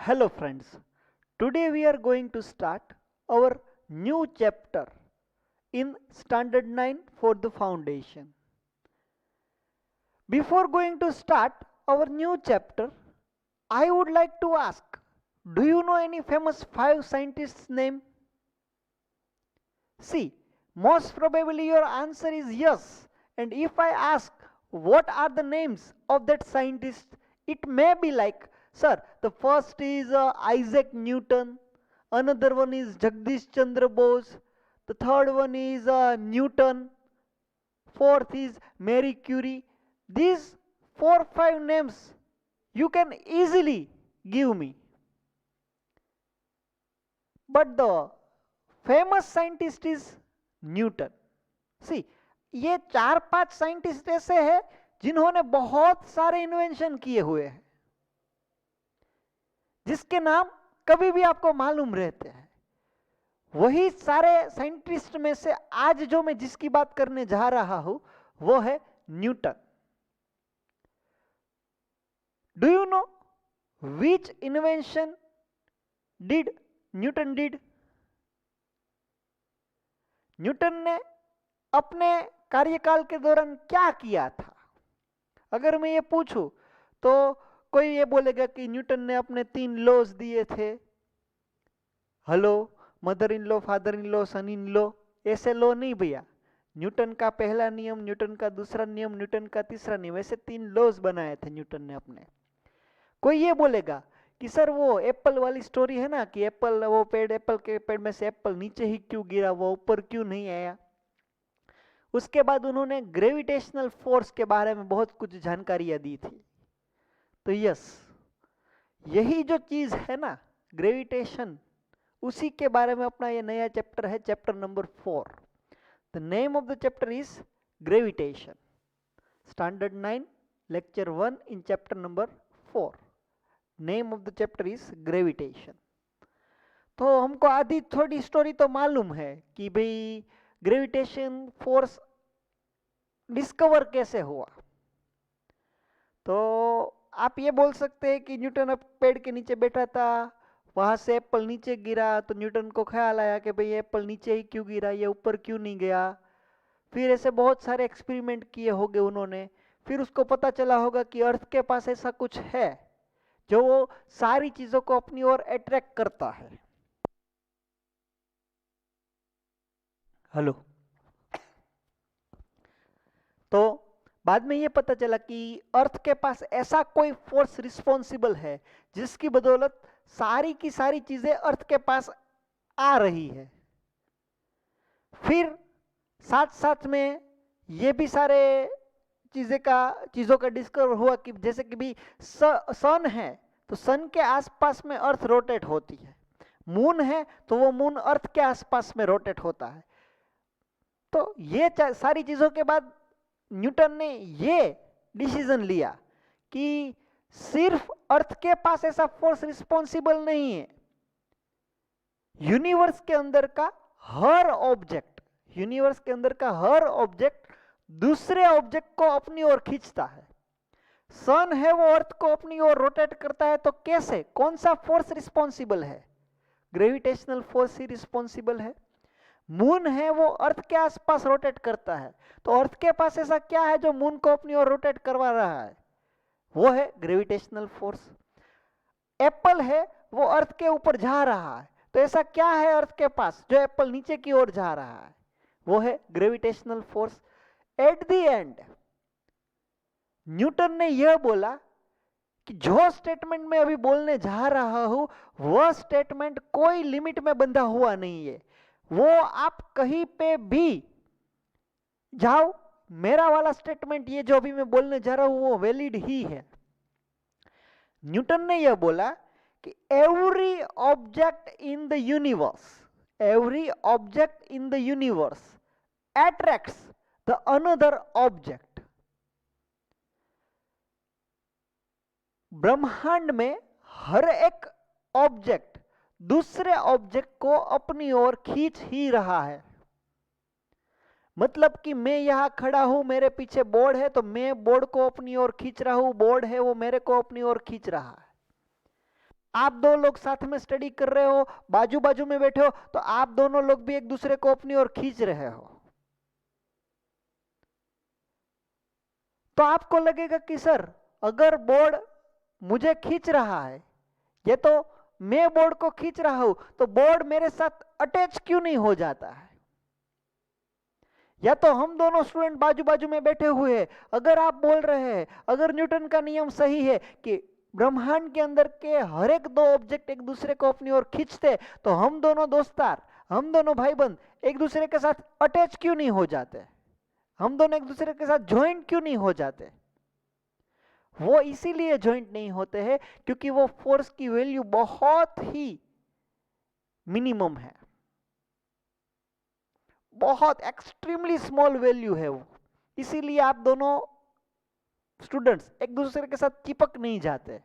Hello friends, today we are going to start our new chapter in Standard 9 for the foundation. Before going to start our new chapter, I would like to ask, do you know any famous 5 scientists' name? See, most probably your answer is yes, and if I ask what are the names of that scientist, it may be like, sir, the first is Isaac Newton, another one is Jagdish Chandra Bose, the third one is Newton, fourth is Marie Curie. These 4 5 names you can easily give me. But the famous scientist is Newton. See, ये 4 5 scientist ऐसे हैं जिन्होंने बहुत सारे invention किए हुए हैं, जिसके नाम कभी भी आपको मालूम रहते हैं. वही सारे साइंटिस्ट में से आज जो मैं जिसकी बात करने जा रहा हूं वो है Newton. Do you know which invention did Newton did? Newton ने अपने कार्यकाल के दौरान क्या किया था? अगर मैं ये पूछूं तो कोई ये बोलेगा कि न्यूटन ने अपने 3 लॉज दिए थे. Hello, mother in law, father in law, son in law. ऐसे लॉ नहीं भैया. न्यूटन का पहला नियम, न्यूटन का दूसरा नियम, न्यूटन का तीसरा नियम, ऐसे 3 लॉज बनाए थे न्यूटन ने अपने. कोई ये बोलेगा कि सर वो एप्पल वाली स्टोरी है ना, कि एप्पल, वो पेड़, एप्पल के पेड़ में से एप्पल नीचे ही क्यों गिरा, वो ऊपर क्यों नहीं आया? उसके बाद उन्होंने ग्रेविटेशनल फोर्स के बारे में बहुत कुछ जानकारियां दी थी. तो यस, यही जो चीज है ना, ग्रेविटेशन, उसी के बारे में अपना ये नया चैप्टर है, chapter number 4. The name of the chapter is gravitation. Standard 9 lecture 1 in chapter number 4. Name of the chapter is gravitation. तो हमको आधी थोड़ी स्टोरी तो मालूम है कि भाई ग्रेविटेशन फोर्स डिस्कवर कैसे हुआ. तो आप ये बोल सकते हैं कि न्यूटन अब पेड़ के नीचे बैठा था, वहां से एप्पल नीचे गिरा, तो न्यूटन को ख्याल आया कि भाई एप्पल नीचे ही क्यों गिरा, ये ऊपर क्यों नहीं गया. फिर ऐसे बहुत सारे एक्सपेरिमेंट किए होंगे उन्होंने. फिर उसको पता चला होगा कि अर्थ के पास ऐसा कुछ है जो वो सारी चीजों को अपनी ओर अट्रैक्ट करता है. हेलो. तो बाद में ये पता चला कि अर्थ के पास ऐसा कोई फोर्स रिस्पॉन्सिबल है जिसकी बदौलत सारी की सारी चीजें अर्थ के पास आ रही है. फिर साथ साथ में ये भी सारे चीजों का डिस्कवर हुआ कि जैसे कि भी सन है तो सन के आसपास में अर्थ रोटेट होती है. मून है तो वो मून अर्थ के आसपास में रोटेट होता है. तो ये सारी चीजों के बाद न्यूटन ने ये डिसीजन लिया कि सिर्फ अर्थ के पास ऐसा फोर्स रिस्पॉन्सिबल नहीं है. यूनिवर्स के अंदर का हर ऑब्जेक्ट दूसरे ऑब्जेक्ट को अपनी ओर खींचता है. सन है वो अर्थ को अपनी ओर रोटेट करता है. तो कैसे, कौन सा फोर्स रिस्पॉन्सिबल है? ग्रेविटेशनल फोर्स ही रिस्पॉन्सिबल है. मून है वो अर्थ के आसपास रोटेट करता है. तो अर्थ के पास ऐसा क्या है जो मून को अपनी ओर रोटेट करवा रहा है? वो है ग्रेविटेशनल फोर्स. एप्पल है वो अर्थ के ऊपर जा रहा है. तो ऐसा क्या है अर्थ के पास जो एप्पल नीचे की ओर जा रहा है? वो है gravitational force. At the end Newton ने यह बोला कि जो स्टेटमेंट मैं अभी बोलने जा रहा हूं वह स्टेटमेंट कोई लिमिट में बंधा हुआ नहीं है. वो आप कहीं पे भी जाओ, मेरा वाला स्टेटमेंट ये जो अभी मैं बोलने जा रहा हूं वो वैलिड ही है. न्यूटन ने यह बोला कि every object in the universe attracts the another object. ब्रह्मांड में हर एक ऑब्जेक्ट दूसरे ऑब्जेक्ट को अपनी ओर खींच ही रहा है. मतलब कि मैं यहां खड़ा हूं, मेरे पीछे बोर्ड है, तो मैं बोर्ड को अपनी ओर खींच रहा हूं, बोर्ड है वो मेरे को अपनी ओर खींच रहा है. आप दो लोग साथ में स्टडी कर रहे हो, बाजू बाजू में बैठे हो, तो आप दोनों लोग भी एक दूसरे को अपनी ओर खींच रहे हो। तो आपको लगेगा कि सर अगर बोर्ड मुझे खींच रहा है, ये तो मैं बोर्ड को खींच रहा हूं, तो बोर्ड मेरे साथ अटैच क्यों नहीं हो जाता है? या तो हम दोनों स्टूडेंट बाजू बाजू में बैठे हुए हैं, अगर आप बोल रहे हैं अगर न्यूटन का नियम सही है कि ब्रह्मांड के अंदर के हर एक दो ऑब्जेक्ट एक दूसरे को अपनी ओर खींचते, तो हम दोनों दोस्तार, हम दोनों भाईबंद एक दूसरे के साथ अटैच क्यों नहीं हो जाते? हम दोनों एक दूसरे के साथ ज्वाइंट क्यों नहीं हो जाते? वो इसीलिए ज्वाइंट नहीं होते हैं क्योंकि वो फोर्स की वैल्यू बहुत ही मिनिमम है, बहुत एक्सट्रीमली स्मॉल वैल्यू है वो। इसीलिए आप दोनों स्टूडेंट्स एक दूसरे के साथ चिपक नहीं जाते।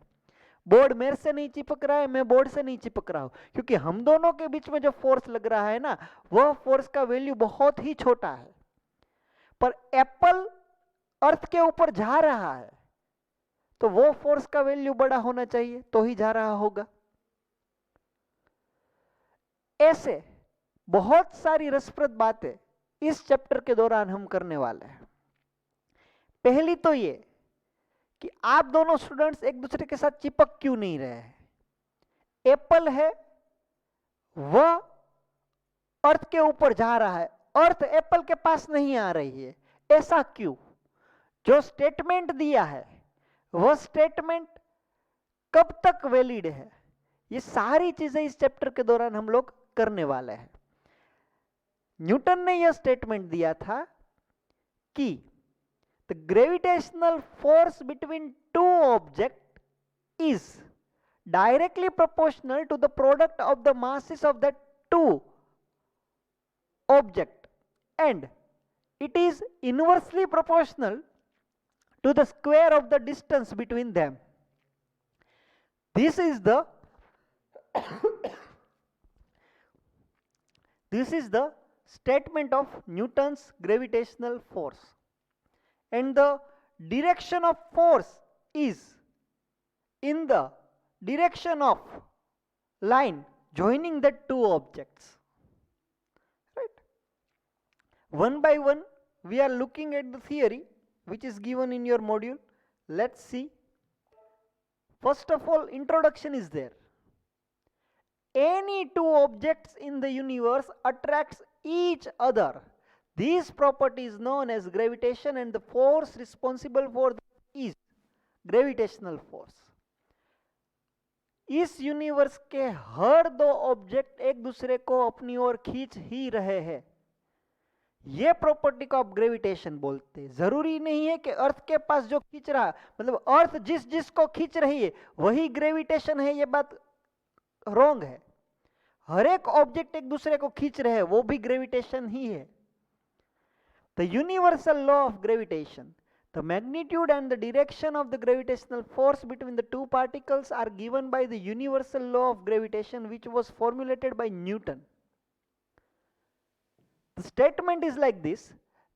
बोर्ड मेरे से नहीं चिपक रहा है, मैं बोर्ड से नहीं चिपक रहा हूं, क्योंकि हम दोनों के बीच में जो फोर्स लग रहा है ना, वह फोर्स का वैल्यू बहुत ही छोटा है। पर एप्पल अर्थ के ऊपर जा रहा है, तो वो फोर्स का वैल्यू बड़ा होना चाहिए, तो ही जा रहा होगा। ऐसे बहुत सारी रसप्रद बातें इस चैप्टर के दौरान हम करने वाले हैं। पहली तो ये कि आप दोनों स्टूडेंट्स एक दूसरे के साथ चिपक क्यों नहीं रहे हैं? एप्पल है, वह अर्थ के ऊपर जा रहा है, अर्थ एप्पल के पास नहीं आ रही है, ऐसा क्यों? जो स्टेटमेंट दिया है वह स्टेटमेंट कब तक वैलिड है? ये सारी चीजें इस चैप्टर के दौरान हम लोग करने वाले हैं। न्यूटन ने यह स्टेटमेंट दिया था कि the gravitational force between two object is directly proportional to the product of the masses of the two object, and it is inversely proportional to the square of the distance between them. This is the this is the statement of Newton's gravitational force, and the direction of force is in the direction of line joining the two objects. Right? One by one we are looking at the theory which is given in your module. Let's see. First of all, introduction is there. Any two objects in the universe attracts each other. This property is known as gravitation, and the force responsible for this is gravitational force. इस universe के हर दो object एक दूसरे को अपनी ओर खींच ही रहे हैं, ये प्रॉपर्टी को आप ग्रेविटेशन बोलते हैं। जरूरी नहीं है कि अर्थ के पास जो खींच रहा, मतलब अर्थ जिस जिस को खींच रही है वही ग्रेविटेशन है, ये बात रॉन्ग है। हर एक ऑब्जेक्ट एक दूसरे को खींच रहे हैं, वो भी ग्रेविटेशन ही है। The universal law of gravitation, the magnitude and the direction of the gravitational force between the two particles are given by the universal law of gravitation, which was formulated by Newton. The statement is like this: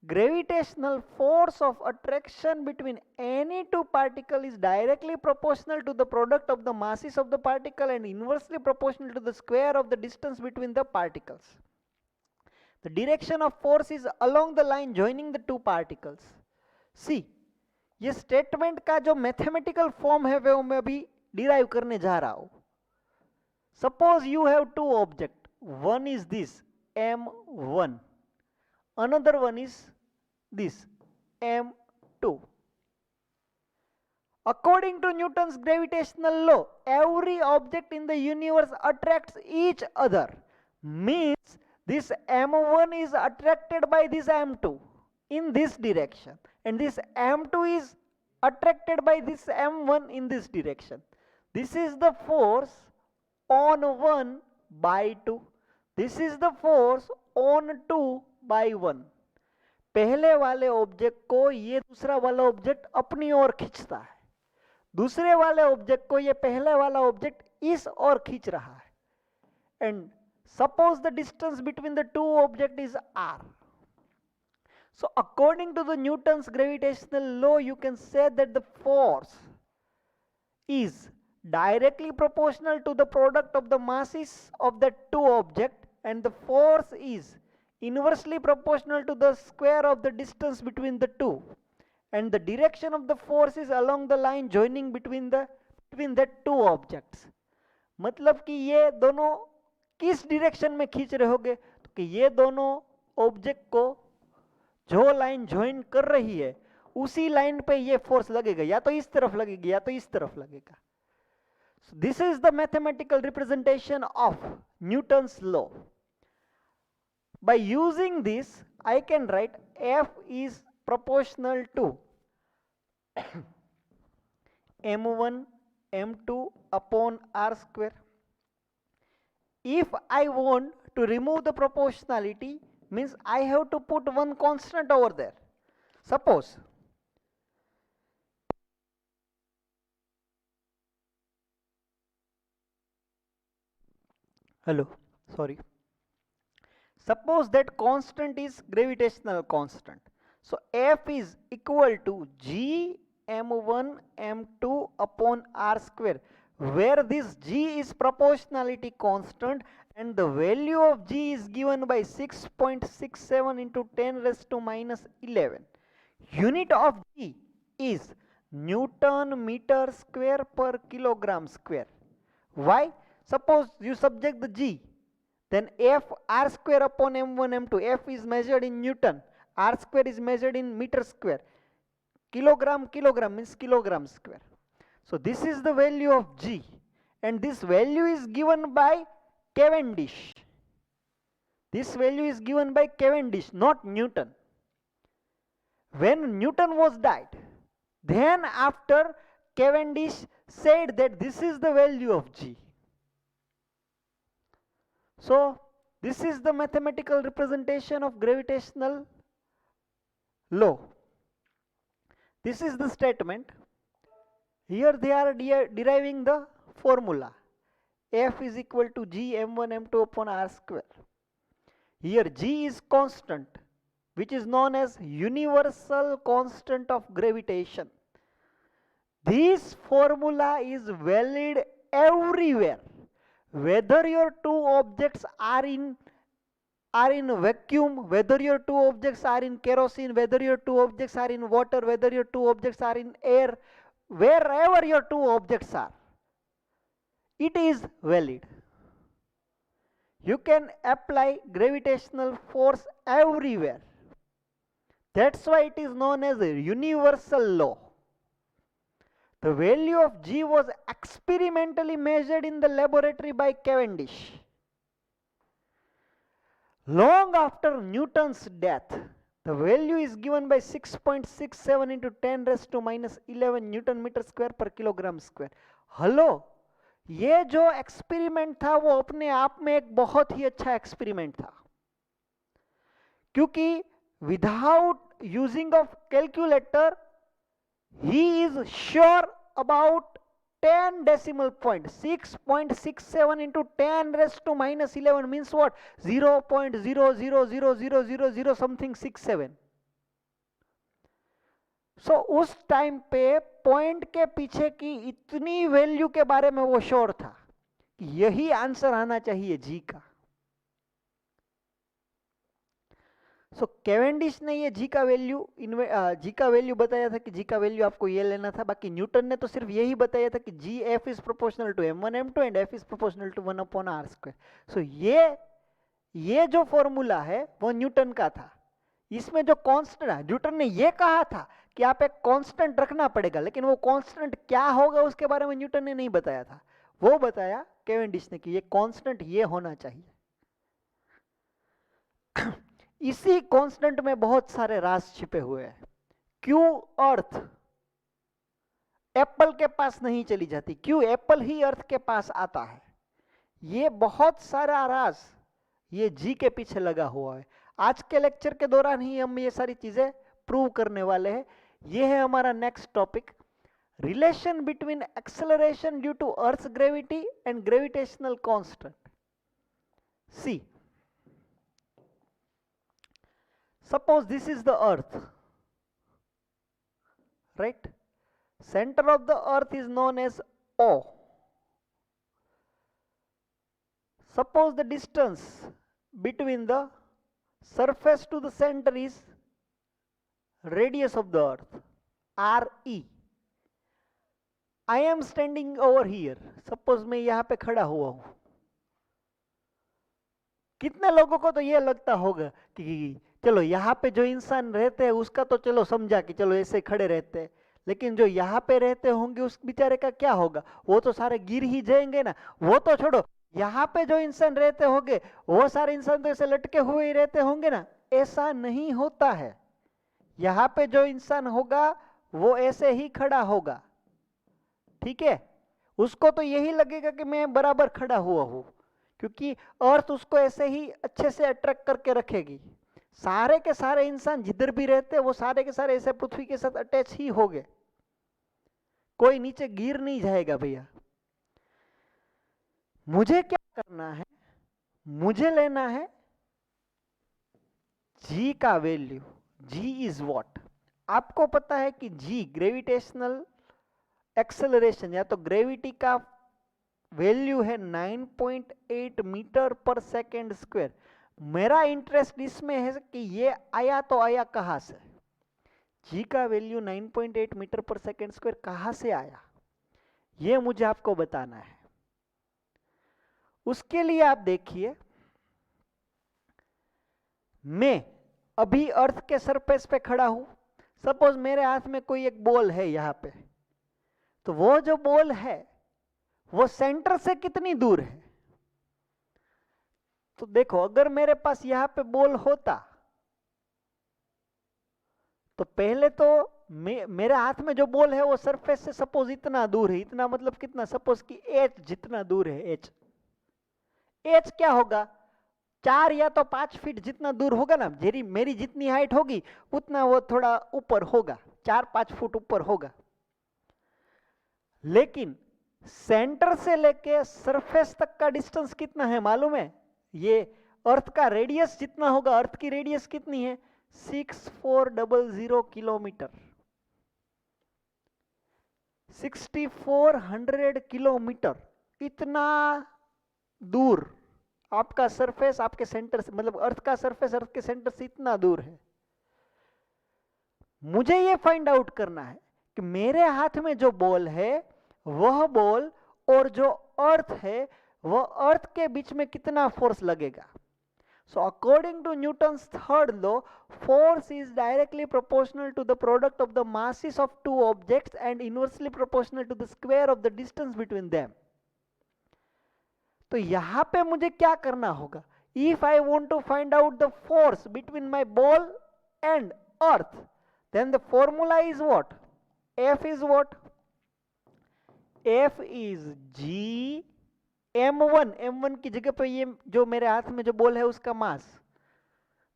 gravitational force of attraction between any two particles is directly proportional to the product of the masses of the particle and inversely proportional to the square of the distance between the particles. The direction of force is along the line joining the two particles. सी, ये statement का जो mathematical form है वो मैं अभी derive करने जा रहा हूं। Suppose you have two object, one is this m1, another one is this m2. According to Newton's gravitational law, every object in the universe attracts each other. Means this m1 is attracted by this m2 in this direction, and this m2 is attracted by this m1 in this direction. This is the force on 1 by 2. This is the force on 2 by 1. पहले वाले object को ये दूसरा वाला object अपनी ओर खींचता है, दूसरे वाले ऑब्जेक्ट को ये पहले वाला ऑब्जेक्ट इस ओर खींच रहा है, and suppose the distance between the two object is r. So according to the Newton's gravitational law, you can say that the force is directly proportional to the product of the masses of the two objects, and the force is inversely proportional to the square of the distance between the two, and the direction of the force is along the line joining between the two objects. मतलब कि ये दोनों किस direction में खींच रहे होगे, तो कि ये दोनों ऑब्जेक्ट को जो लाइन ज्वाइन कर रही है उसी लाइन पे ये फोर्स लगेगा, या तो इस तरफ लगेगी या तो इस तरफ लगेगा. So this is the mathematical representation of Newton's law. By using this, I can write F is proportional to m1 m2 upon r square. If I want to remove the proportionality, means I have to put one constant over there. Suppose suppose that constant is gravitational constant. So F is equal to G m1 m2 upon r square, where this G is proportionality constant and the value of G is given by 6.67 into 10 raised to minus 11. Unit of G is Newton meter square per kilogram square. Why? Suppose you subject the G, then F r square upon m1 m2, F is measured in Newton, r square is measured in meter square, kilogram means kilogram square. So this is the value of G, and this value is given by Cavendish. This value is given by Cavendish, not Newton. When Newton was died, then after Cavendish said that this is the value of G. So this is the mathematical representation of gravitational law. This is the statement. Here they are deriving the formula. F is equal to G m1 m2 upon r square. Here G is constant, which is known as universal constant of gravitation. This formula is valid everywhere. Whether your two objects are in vacuum, whether your two objects are in kerosene, whether your two objects are in water, whether your two objects are in air, wherever your two objects are, it is valid. You can apply gravitational force everywhere. That's why it is known as a universal law. The value of G was experimentally measured in the laboratory by Cavendish. Long after Newton's death, the value is given by 6.67 into 10 raised to minus 11 Newton meter square per kilogram square. Hello, ये जो experiment था वो अपने आप में एक बहुत ही अच्छा एक्सपेरिमेंट था, क्योंकि without using of calculator he is sure about 10 decimal point. 6.67 into 10 raised to minus 11 means what? 0.000000 something 67. So उस टाइम पे पॉइंट के पीछे की इतनी वैल्यू के बारे में वो श्योर था कि यही आंसर आना चाहिए जी का. सो कैवेंडिश ने ये जी का वैल्यू बताया था कि जी का वैल्यू आपको ये लेना था. बाकी न्यूटन ने तो सिर्फ यही बताया था कि G F is proportional to m1 m2 and F is proportional to 1 upon r square. So ये जो फॉर्मूला है वो न्यूटन का था. इसमें जो कांस्टेंट है, न्यूटन ने ये कहा था कि आप एक कांस्टेंट रखना पड़ेगा, लेकिन वो कांस्टेंट क्या होगा उसके बारे में न्यूटन ने नहीं बताया था. वो बताया कैवेंडिश ने कि ये कांस्टेंट ये होना चाहिए. इसी कांस्टेंट में बहुत सारे राज छिपे हुए हैं. क्यों अर्थ एप्पल के पास नहीं चली जाती, क्यों एप्पल ही अर्थ के पास आता है, ये बहुत सारा राज ये जी के पीछे लगा हुआ है. आज के लेक्चर के दौरान ही हम ये सारी चीजें प्रूव करने वाले हैं. ये है हमारा next topic, relation between acceleration due to earth gravity and gravitational constant. See, suppose this is the earth, right? Center of the earth is known as O. suppose the distance between the surface to the center is radius of the earth, RE. I am standing over here. Suppose मैं यहाँ पे खड़ा हुआ हूँ. कितने लोगों को तो ये लगता होगा कि चलो यहाँ पे जो इंसान रहते हैं उसका तो चलो समझा कि चलो ऐसे खड़े रहते हैं, लेकिन जो यहाँ पे रहते होंगे उस बेचारे का क्या होगा? वो तो सारे गिर ही जाएंगे ना. वो तो छोड़ो, यहाँ पे जो इंसान रहते होंगे वो सारे इंसान तो ऐसे लटके हुए ही रहते होंगे ना. ऐसा नहीं होता है. यहाँ पे जो इंसान होगा वो ऐसे ही खड़ा होगा. ठीक है, उसको तो यही लगेगा कि मैं बराबर खड़ा हुआ हूं, क्योंकि अर्थ उसको ऐसे ही अच्छे से अट्रैक्ट करके रखेगी. सारे के सारे इंसान जिधर भी रहते हैं वो सारे के सारे ऐसे पृथ्वी के साथ अटैच ही हो गए. कोई नीचे गिर नहीं जाएगा भैया. मुझे क्या करना है? मुझे लेना है जी का वैल्यू. Ji is what? आपको पता है कि जी ग्रेविटेशनल एक्सेलरेशन या तो ग्रेविटी का वैल्यू है 9.8 मीटर पर सेकेंड स्क्वायर. मेरा इंटरेस्ट इसमें है कि ये आया तो आया कहां से? जी का वैल्यू 9.8 मीटर पर सेकेंड स्क्वायर कहां से आया, ये मुझे आपको बताना है. उसके लिए आप देखिए, मैं अभी अर्थ के सरफेस पे खड़ा हूं. सपोज मेरे हाथ में कोई एक बॉल है यहां पे, तो वो जो बॉल है वो सेंटर से कितनी दूर है? तो देखो, अगर मेरे पास यहां पे बॉल होता तो पहले तो मेरे हाथ में जो बॉल है वो सरफेस से सपोज इतना दूर है. इतना मतलब कितना? सपोज कि एच जितना दूर है. एच क्या होगा? 4 या तो 5 फीट जितना दूर होगा ना. मेरी जितनी हाइट होगी उतना वो थोड़ा ऊपर होगा, 4-5 फुट ऊपर होगा. लेकिन सेंटर से लेके सरफेस तक का डिस्टेंस कितना है मालूम है? ये अर्थ का रेडियस जितना होगा. अर्थ की रेडियस कितनी है? 6400 किलोमीटर. 6400 किलोमीटर. इतना दूर आपका सरफेस आपके सेंटर से, मतलब अर्थ का सरफेस अर्थ के सेंटर से इतना दूर है. मुझे ये फाइंड आउट करना है कि मेरे हाथ में जो बॉल है वह बॉल और जो अर्थ है वह अर्थ के बीच में कितना फोर्स लगेगा. So according to Newton's third law, force is directly proportional to the product of the masses of two objects and inversely proportional to the square of the distance between them. तो यहां पे मुझे क्या करना होगा? If I want to find out the force between my ball and earth, then the formula is what? F is what? F is G m1. m1 की जगह पे ये जो मेरे हाथ में जो बॉल है उसका मास,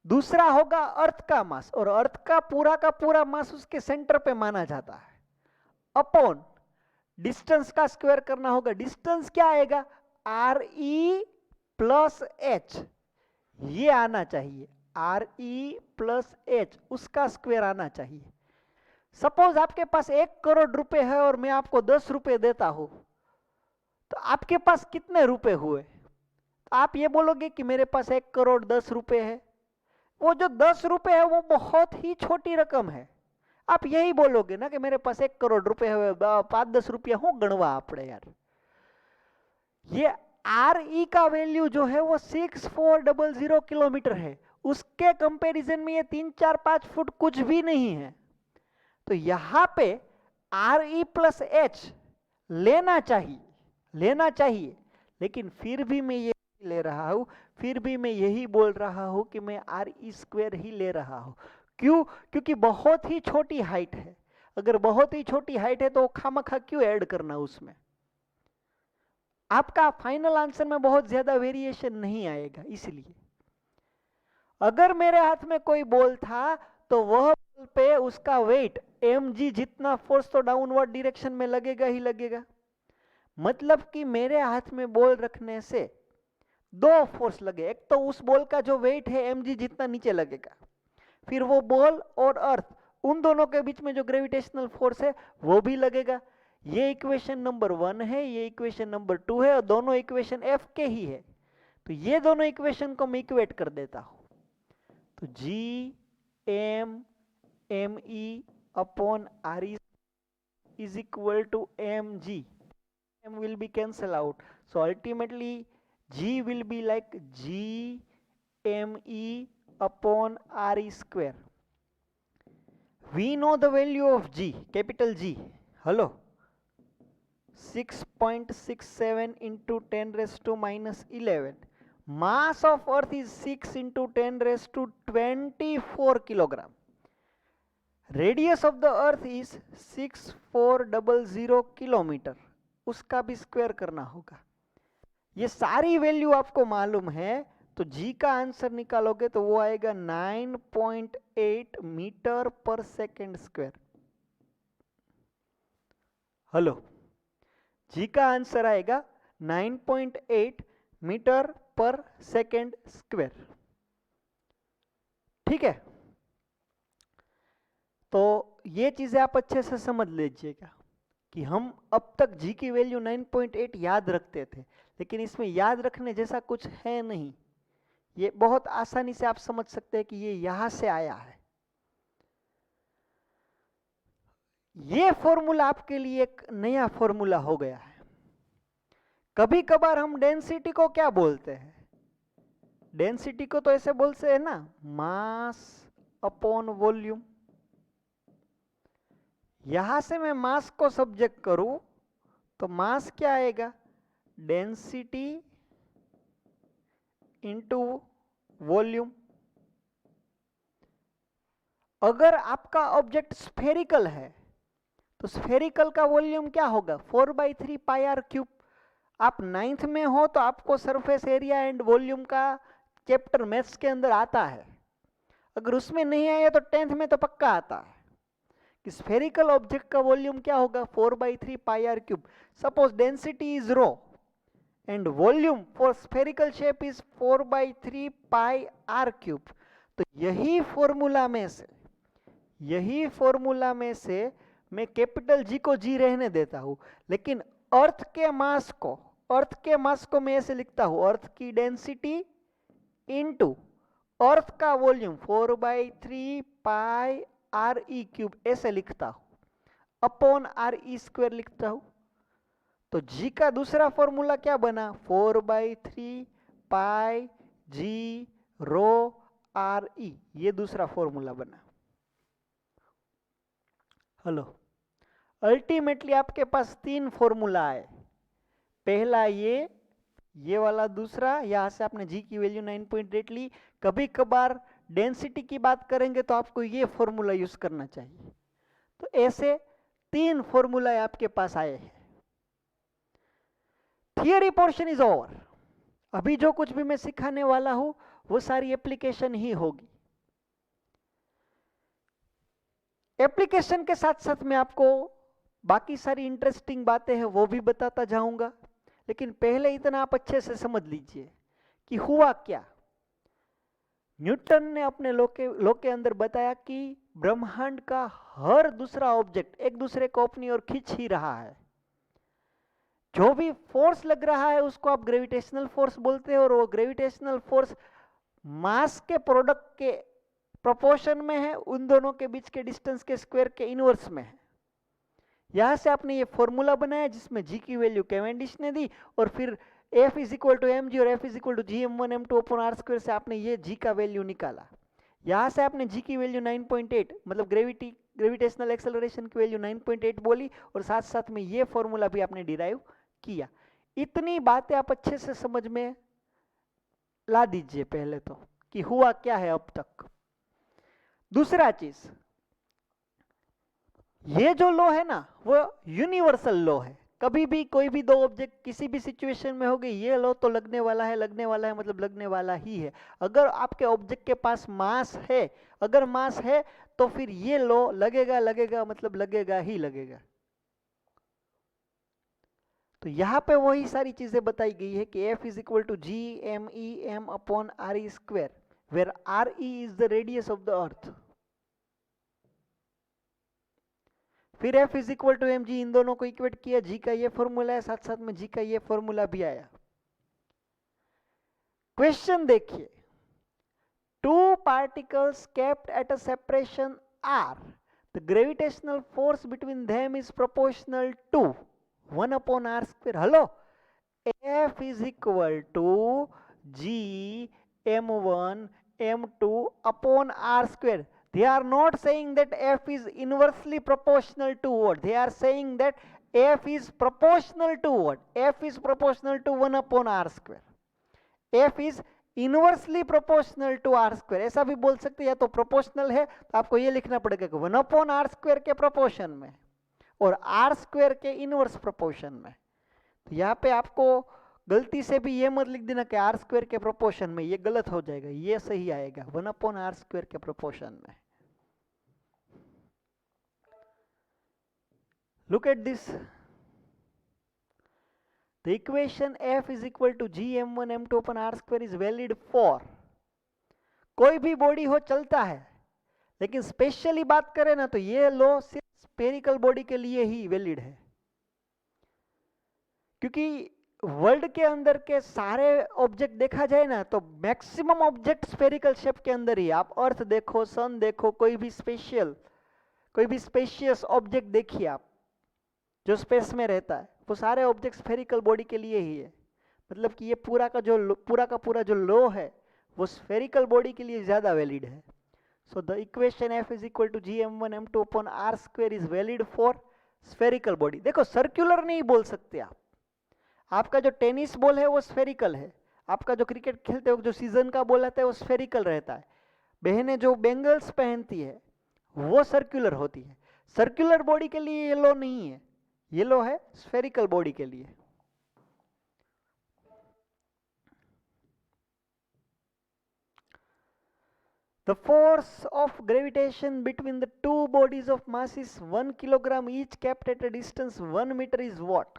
दूसरा होगा अर्थ का मास, और अर्थ का पूरा मास उसके सेंटर पे माना जाता है, अपॉन डिस्टेंस का स्क्वायर करना होगा. डिस्टेंस क्या आएगा? RE plus H. ये आना चाहिए, RE प्लस H, उसका स्क्वायर आना चाहिए. सपोज आपके पास 1 करोड़ रुपए है और मैं आपको 10 रुपए देता हूं, तो आपके पास कितने रुपए हुए? आप ये बोलोगे कि मेरे पास 1 करोड़ 10 रुपए है. वो जो 10 रुपए है वो बहुत ही छोटी रकम है. आप यही बोलोगे ना कि मेरे पास 1 करोड़ रुपए है, 5-10 रुपया हो गणवा आपड़े यार. ये RE का वैल्यू जो है वो 6400 किलोमीटर है. उसके कंपैरिजन में ये 3-4-5 फुट कुछ भी नहीं है. तो यहां पे RE प्लस H लेना चाहिए, लेकिन फिर भी मैं ये ले रहा हूं, फिर भी मैं यही बोल रहा हूं कि मैं RE स्क्वायर ही ले रहा हूं. क्यों? क्योंकि बहुत ही छोटी हाइट है. अगर बहुत ही छोटी हाइट है तो खामखा क्यों ऐड करना उसमें? आपका फाइनल आंसर में बहुत ज्यादा वेरिएशन नहीं आएगा. इसलिए अगर मेरे हाथ में कोई बॉल था तो वह बॉल पे उसका वेट mg जितना फोर्स तो डाउनवर्ड डायरेक्शन में लगेगा ही लगेगा. मतलब कि मेरे हाथ में बॉल रखने से 2 फोर्स लगे. एक तो उस बॉल का जो वेट है mg जितना नीचे लगेगा, फिर वो बॉल और अर्थ उन दोनों के बीच में जो ग्रेविटेशनल फोर्स है वो भी लगेगा. ये इक्वेशन नंबर 1 है, ये इक्वेशन नंबर 2 है, और दोनों इक्वेशन F के ही है. तो ये दोनों इक्वेशन को मैं इक्वेट कर देता हूं, तो G M m E upon R is equal to mg. M will be cancel out, so ultimately g will be like g me upon r square. We know the value of g, capital G. Hello, 6.67 into 10 raised to minus 11. Mass of earth is 6 into 10 raised to 24 kilogram. Radius of the earth is 6400 kilometre, उसका भी square करना होगा। ये सारी value आपको मालूम है, तो जी का आंसर निकालोगे तो वो आएगा 9.8 मीटर पर सेकेंड स्क्वायर। हेलो, जी का आंसर आएगा 9.8 मीटर पर सेकेंड स्क्वायर। ठीक है, तो ये चीजें आप अच्छे से समझ लीजिएगा कि हम अब तक जी की वैल्यू 9.8 याद रखते थे, लेकिन इसमें याद रखने जैसा कुछ है नहीं। ये बहुत आसानी से आप समझ सकते हैं कि ये यहां से आया है। ये फॉर्मूला आपके लिए एक नया फॉर्मूला हो गया है। कभी कभार हम डेंसिटी को क्या बोलते हैं? डेंसिटी को तो ऐसे बोलते हैं ना, मास अपॉन वॉल्यूम। यहां से मैं मास को सब्जेक्ट करूं तो मास क्या आएगा? Density into volume. अगर आपका ऑब्जेक्ट स्फेरिकल है तो स्फेरिकल का वॉल्यूम क्या होगा? 4/3 पाई आर क्यूब। आप 9th में हो तो आपको सरफेस एरिया एंड वॉल्यूम का चैप्टर मैथ्स के अंदर आता है। अगर उसमें नहीं आया तो 10th में तो पक्का आता है कि स्फेरिकल ऑब्जेक्ट का वॉल्यूम क्या होगा? 4/3 pi r cube. Suppose density is rho and volume for spherical shape is 4/3 pi r cube. तो यही फॉर्मूला में से मैं कैपिटल जी को जी रहने देता हूं, लेकिन अर्थ के मास को मैं ऐसे लिखता हूं, अर्थ की डेंसिटी इंटू अर्थ का volume 4/3 pi R E cube ऐसे लिखता हूं, अपॉन आर ई स्क्वायर लिखता हूं। तो जी का दूसरा फॉर्मूला क्या बना? 4/3 पाई जी रो आर ई, ये दूसरा फॉर्मूला बना। हेलो, अल्टीमेटली आपके पास 3 फॉर्मूला आए। पहला ये वाला, दूसरा यहां से आपने जी की वैल्यू 9.8 ली। कभी कभार डेंसिटी की बात करेंगे तो आपको ये फॉर्मूला यूज करना चाहिए। तो ऐसे 3 फॉर्मूला आपके पास आए हैं। Theory portion is over. अभी जो कुछ भी मैं सिखाने वाला हूं वो सारी एप्लीकेशन ही होगी। एप्लीकेशन के साथ साथ मैं आपको बाकी सारी इंटरेस्टिंग बातें हैं वो भी बताता जाऊंगा, लेकिन पहले इतना आप अच्छे से समझ लीजिए कि हुआ क्या। न्यूटन ने अपने लॉ के अंदर बताया कि ब्रह्मांड का हर दूसरा ऑब्जेक्ट एक दूसरे को अपनी ओर खींच ही रहा है। जो भी फोर्स लग रहा है उसको आप ग्रेविटेशनल फोर्स बोलते हैं, और वो ग्रेविटेशनल फोर्स मास के प्रोडक्ट के प्रोपोर्शन में है, उन दोनों के बीच के डिस्टेंस के स्क्वायर के इनवर्स में है। यहां से आपने ये फॉर्मूला बनाया जिसमें जी की वैल्यू कैवेंडिश ने दी, और फिर F is equal to m G और F is equal to G m1 m2 upon r square से आपने ये जी का वैल्यू निकाला। यहां से आपने जी की वैल्यू 9.8 मतलब ग्रेविटेशनल एक्सेलरेशन की वैल्यू 9.8 बोली, और साथ साथ में ये फॉर्मूला भी आपने डिराइव किया। इतनी बातें आप अच्छे से समझ में ला दीजिए पहले तो कि हुआ क्या है अब तक। दूसरा चीज, ये जो लॉ है ना वो यूनिवर्सल लॉ है। कभी भी कोई भी दो ऑब्जेक्ट किसी भी सिचुएशन में हो गई, ये लॉ तो लगने वाला है मतलब लगने वाला ही है। अगर आपके ऑब्जेक्ट के पास मास है, अगर मास है तो फिर ये लॉ लगेगा मतलब लगेगा ही लगेगा। तो यहां पे वही सारी चीजें बताई गई है कि F is equal to G M E M upon R E square, where R E is the radius of the earth. फिर F is equal to m g, इन दोनों को इक्वेट किया, जी का ये फॉर्मूला है, साथ साथ में जी का ये फॉर्मूला भी आया। क्वेश्चन देखिए, two particles kept at a separation r, the gravitational force between them is proportional to 1 upon r square. Hello, F is equal to G m1 m2 upon r square. They are not saying that F is inversely proportional to what? They are saying that F is proportional to what? F is proportional to 1 upon r square. F is inversely proportional to r square, ऐसा भी बोल सकते हैं। या तो proportional है तो आपको ये लिखना पड़ेगा कि 1 अपॉन आर स्क्वायर के प्रोपोर्शन में और आर स्क्वायर के इनवर्स प्रोपोर्शन में। तो यहाँ पे आपको गलती से भी ये मत लिख देना कि आर स्क्वायर के प्रोपोर्शन में, ये गलत हो जाएगा, ये सही आएगा 1 अपॉन आर स्क्वायर के प्रोपोर्शन में। Look at this, the equation F is equal to G m1 m2 upon r square is valid for, कोई भी बॉडी हो चलता है, लेकिन स्पेशली बात करें ना तो ये लॉ सिर्फ स्फेरिकल बॉडी के लिए ही वैलिड है, क्योंकि वर्ल्ड के अंदर के सारे ऑब्जेक्ट देखा जाए ना तो मैक्सिमम ऑब्जेक्ट स्फेरिकल शेप के अंदर ही। आप अर्थ देखो, सन देखो, कोई भी स्पेशियस ऑब्जेक्ट देखिए आप जो स्पेस में रहता है, वो सारे ऑब्जेक्ट स्फेरिकल बॉडी के लिए ही है। मतलब कि ये पूरा का पूरा जो लॉ है वो स्फेरिकल बॉडी के लिए ज्यादा वैलिड है। So the equation F is equal to Gm1 m2 upon r square is valid for spherical body. देखो सर्कुलर नहीं बोल सकते आप, आपका जो टेनिस बॉल है वो स्फेरिकल है, आपका जो क्रिकेट खेलते हो जो सीजन का बॉल आता है वो स्फेरिकल रहता है, बहनें जो बेंगल्स पहनती है वो सर्कुलर होती है। सर्कुलर बॉडी के लिए ये लॉ नहीं है, ये लो है स्फेरिकल बॉडी के लिए। The force of gravitation between the two bodies of masses 1 kilogram each kept at a distance 1 meter is what?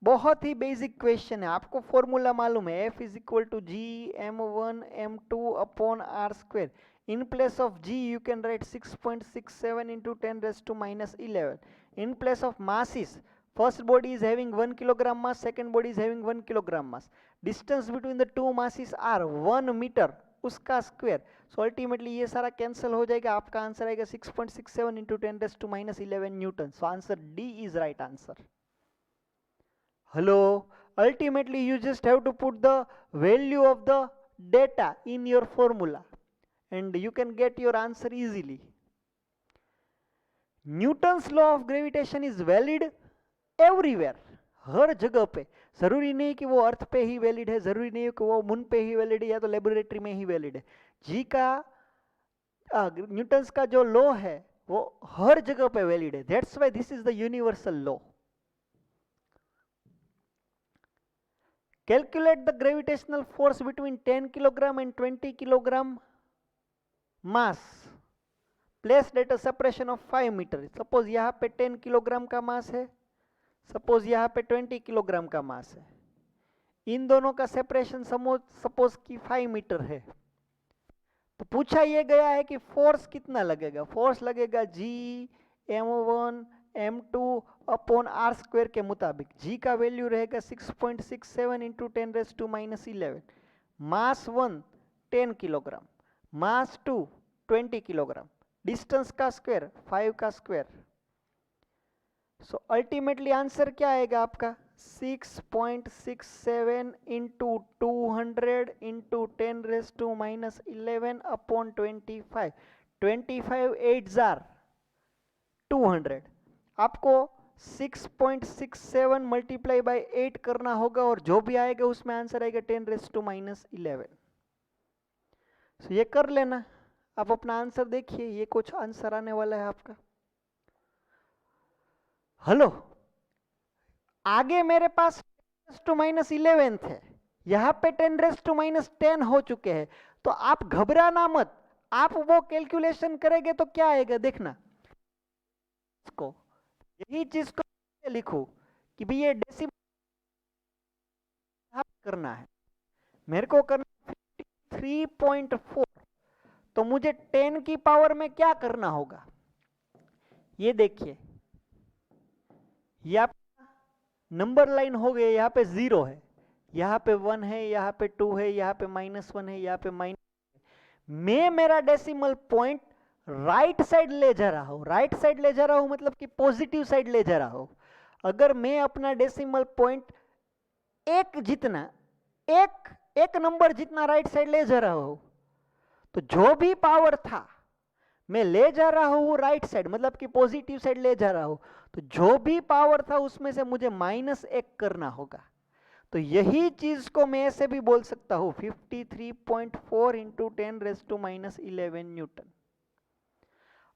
बहुत ही बेसिक क्वेश्चन है, आपको फॉर्मूला मालूम है, F is equal to G m1 m2 upon r square. In place of G you can write 6.67 into 10 raised to minus 11. In place of masses, first body is having 1 kilogram mass, second body is having 1 kilogram mass. Distance between the two masses are 1 meter, उसका square. So ultimately ये सारा cancel हो जाएगा, आपका answer आएगा 6.67 into 10 raised to minus 11 Newton. So answer D is right answer. Hello, ultimately you just have to put the value of the data in your formula and you can get your answer easily. Newton's law of gravitation is valid everywhere, हर जगह पे। जरूरी नहीं कि वो अर्थ पे ही valid है, जरूरी नहीं कि वो मून पे ही वैलिड है या तो लेबोरेटरी में ही वैलिड है। जी का न्यूटन्स का जो लॉ है वो हर जगह पे वैलिड है। That's why this is the universal law. Calculate the gravitational force between 10 kilogram and 20 kilogram mass placed at a separation of 5 meter. Suppose यहाँ पे 10 किलोग्राम का मास है, सपोज यहाँ पे 20 किलोग्राम का मास है, इन दोनों का सेपरेशन सपोज कि 5 मीटर है। तो पूछा ये गया है कि फोर्स कितना लगेगा। फोर्स लगेगा G m1 m2 upon r square के मुताबिक। जी का वैल्यू रहेगा 6.67 into 10 raise to minus 11। Mass 1 10 kilogram, mass 2 20 kilogram, distance का स्क्वायर 5 का स्क्वायर। सो अल्टीमेटली आंसर क्या आएगा आपका 6.67 into 200 into 10 raise to minus 11 upon 25। 25 8 जार 200। आपको 6.67 मल्टीप्लाई बाय 8 करना होगा और जो भी आएगा उसमें आंसर आएगा 10 रेज टू माइनस 11। सो ये कर लेना, आप अपना आंसर देखिए, ये कुछ आंसर आने वाला है आपका। हेलो, आगे मेरे पास 10 टू माइनस 11 थे, यहां पे 10 रेज टू माइनस 10 हो चुके हैं। तो आप घबराना मत, आप वो कैलकुलेशन करेंगे तो क्या आएगा देखना। को यही चीज को लिखो कि भी ये डेसिमल करना है, मेरे को करना 3.4, तो मुझे 10 की पावर में क्या करना होगा। ये देखिए, ये आप नंबर लाइन हो गई, यहाँ पे 0 है, यहाँ पे 1 है, यहाँ पे 2 है, यहाँ पे -1 है, यहाँ पे माइनस। मैं मेरा डेसिमल पॉइंट राइट साइड ले जा रहा हूँ। राइट साइड ले जा रहा हूँ मतलब कि पॉजिटिव साइड ले जा रहा हूँ। अगर मैं अपना डेसिमल पॉइंट एक जितना एक नंबर जितना राइट साइड ले जा रहा हूँ, तो जो भी पावर था मैं ले जा रहा हूँ राइट साइड, मतलब कि पॉजिटिव साइड ले जा रहा हूँ, तो जो भी पावर था उसमें से मुझे -1 करना होगा। तो यही चीज को मैं ऐसे भी बोल सकता हूँ 53.4 इंटू 10⁻⁻11 न्यूटन।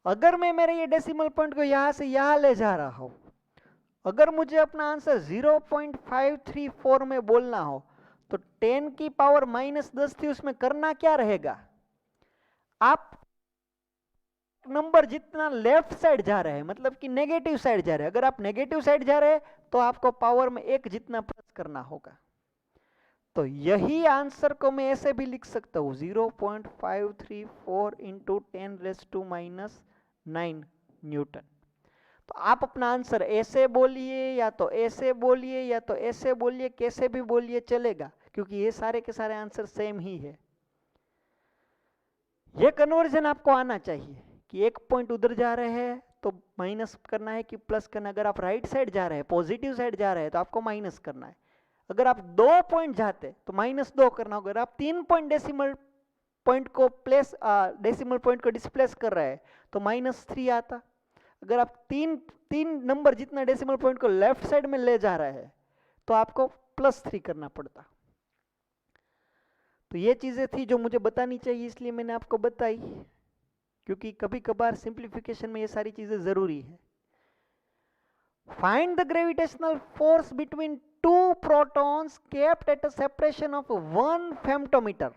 अगर मैं मेरे ये डेसिमल पॉइंट को यहां से यहां ले जा रहा हूं, अगर मुझे अपना आंसर 0.534 में बोलना हो, तो 10 की पावर -10 थी, उसमें करना क्या रहेगा? आप नंबर जितना लेफ्ट साइड जा रहे हैं, मतलब कि नेगेटिव साइड जा रहे हैं, अगर आप नेगेटिव साइड जा रहे हैं तो आपको पावर में 1 जितना प्लस करना होगा। तो यही आंसर को मैं ऐसे भी लिख सकता हूँ 0.534 इंटू 10⁻⁹ न्यूटन। तो आप अपना आंसर ऐसे बोलिए या तो ऐसे बोलिए या तो ऐसे बोलिए, कैसे भी बोलिए चलेगा, क्योंकि ये सारे के सारे आंसर सेम ही है। ये कन्वर्जन आपको आना चाहिए कि एक पॉइंट उधर जा रहे हैं तो माइनस करना है कि प्लस करना है। अगर आप राइट साइड जा रहे हैं, पॉजिटिव साइड जा रहे हैं, तो आपको माइनस करना है। अगर आप 2 पॉइंट जाते तो -2 करना होगा। अगर आप 3 पॉइंट डेसिमल पॉइंट को डेसिमल पॉइंट को डिस्प्लेस कर रहे हैं तो -3 आता। अगर आप तीन नंबर जितना डेसिमल पॉइंट को लेफ्ट साइड में ले जा रहे हैं तो आपको +3 करना पड़ता। तो ये चीजें थी जो मुझे बतानी चाहिए, इसलिए मैंने आपको बताई, क्योंकि कभी कभार सिंप्लीफिकेशन में ये सारी चीजें जरूरी है। Find the gravitational force between 2 protons kept at a separation of 1 femtometer.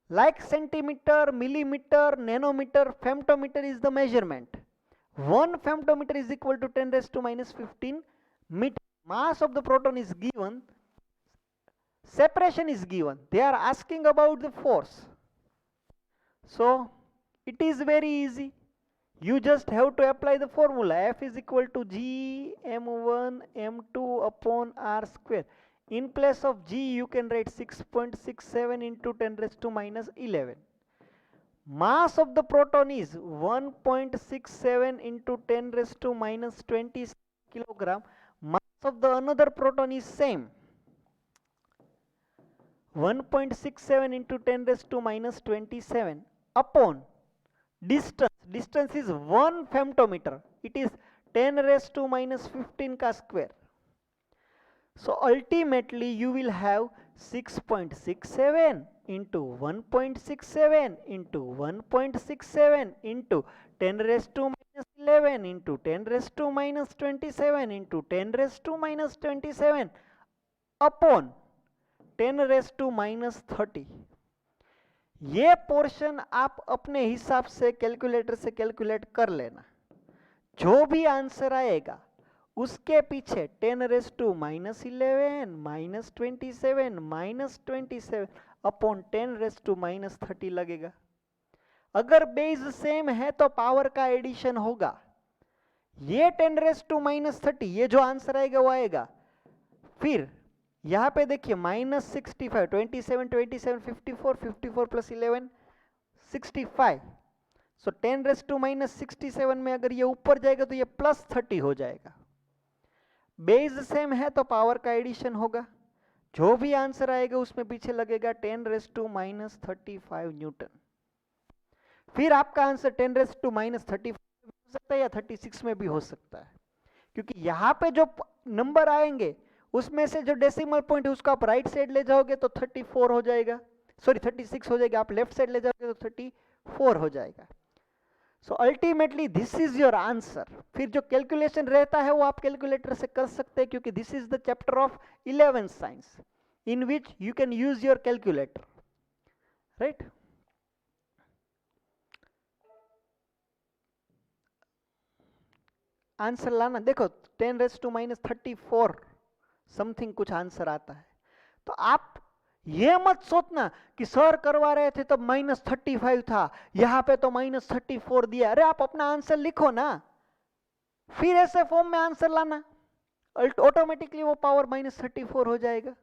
Like centimeter, millimeter, nanometer, femtometer is the measurement. 1 femtometer is equal to 10⁻⁻15 meter. Mass of the proton is given, separation is given. They are asking about the force. So it is very easy. You just have to apply the formula. F is equal to G m1 m2 upon r square. In place of G you can write 6.67 into 10⁻⁻11. Mass of the proton is 1.67 into 10⁻⁻20 kilogram. Mass of the another proton is same, 1.67 into 10⁻⁻27 upon distance. Distance is 1 femtometer. It is 10⁻⁻15 का square. So ultimately you will have 6.67 into 1.67 into 1.67 into 10⁻⁻11 into 10⁻⁻27 into 10⁻⁻27 upon 10⁻⁻30. ये portion आप अपने हिसाब से calculator से calculate कर लेना। जो भी आंसर आएगा उसके पीछे 10⁻⁻11 -27 अपॉन 10⁻⁻30 लगेगा। अगर बेस सेम है तो पावर का एडिशन होगा। ये 10⁻⁻30, ये जो आंसर आएगा वो आएगा। फिर यहाँ पे देखिए -65, 27 54 + 11 65। सो 10⁻⁻67 में अगर ये ऊपर जाएगा तो ये +30 हो जाएगा। बेस सेम है तो पावर का एडिशन होगा। जो भी आंसर आएगा उसमें पीछे लगेगा 10⁻⁻35 न्यूटन। फिर आपका आंसर 10⁻⁻35 हो सकता है या 36 में भी हो सकता है, क्योंकि यहाँ पे जो नंबर आएंगे उसमें से जो डेसिमल पॉइंट है उसको आप राइट साइड ले जाओगे तो 34 हो जाएगा, सॉरी 36 हो जाएगा। आप लेफ्ट साइड ले जाओगे तो 34 हो जाएगा। So ultimately this is your answer. फिर जो कैलकुलेशन रहता है वो आप कैलकुलेटर से कर सकते हैं, क्योंकि this is the chapter of 11th science in which you can use your calculator, right. Answer लाना, देखो 10⁻⁻34 समथिंग कुछ आंसर आता है। तो आप ये मत सोचना कि सर करवा रहे थे तब -35 था, यहाँ पे तो -34 दिया। अरे आप अपना आंसर लिखो ना, फिर ऐसे फॉर्म में आंसर लाना, ऑटोमेटिकली वो पावर -34 हो जाएगा।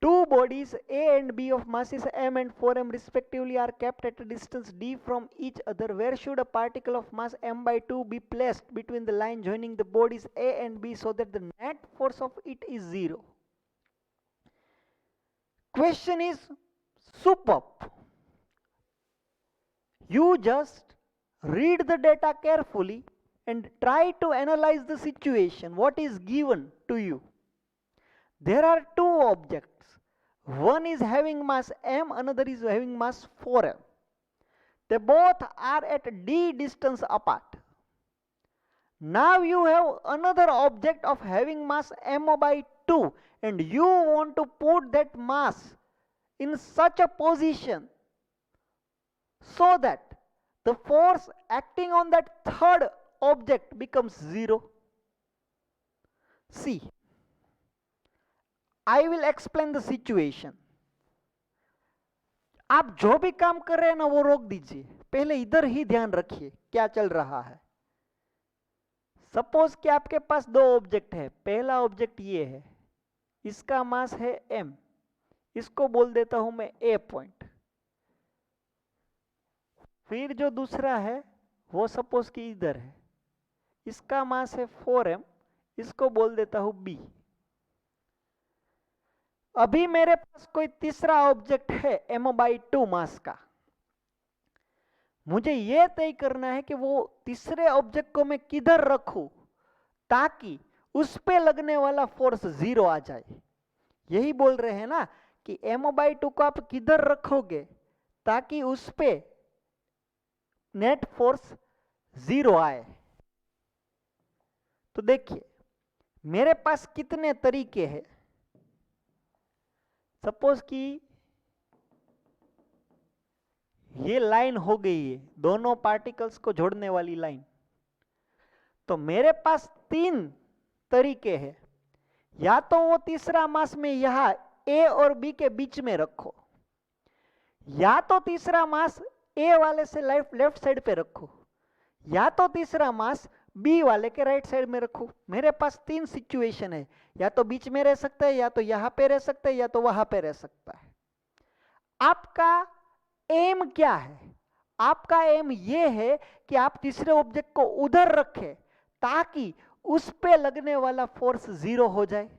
Two bodies A and B of masses m and 4m respectively are kept at a distance d from each other. Where should a particle of mass m by 2 be placed between the line joining the bodies A and B so that the net force of it is 0? Question is superb. You just read the data carefully and try to analyze the situation, what is given to you. There are two objects. One is having mass m, another is having mass 4m. They both are at d distance apart. Now you have another object of having mass m by 2 and you want to put that mass in such a position so that the force acting on that third object becomes 0. See, I will explain the situation. आप जो भी काम कर रहे हैं ना वो रोक दीजिए, पहले इधर ही ध्यान रखिए क्या चल रहा है. सपोज कि आपके पास दो ऑब्जेक्ट है. पहला ऑब्जेक्ट ये है, इसका मास है m, इसको बोल देता हूं मैं a पॉइंट. फिर जो दूसरा है वो सपोज कि इधर है, इसका मास है 4m, इसको बोल देता हूं b. अभी मेरे पास कोई तीसरा ऑब्जेक्ट है m by 2 मास का. मुझे यह तय करना है कि वो तीसरे ऑब्जेक्ट को मैं किधर रखूं ताकि उस पे लगने वाला फोर्स 0 आ जाए. यही बोल रहे हैं ना कि m by 2 को आप किधर रखोगे ताकि उस पे नेट फोर्स 0 आए. तो देखिए मेरे पास कितने तरीके हैं. सपोज कि ये लाइन हो गई है, दोनों पार्टिकल्स को जोड़ने वाली लाइन. तो मेरे पास तीन तरीके हैं. या तो वो तीसरा मास में यहां ए और बी के बीच में रखो, या तो तीसरा मास ए वाले से लेफ्ट साइड पे रखो, या तो तीसरा मास बी वाले के राइट साइड में रखो. मेरे पास तीन सिचुएशन है, या तो बीच में रह सकता है, या तो यहां पे रह सकता है, या तो वहां पे रह सकता है. आपका एम क्या है? आपका एम ये है कि आप तीसरे ऑब्जेक्ट को उधर रखें ताकि उस पे लगने वाला फोर्स 0 हो जाए.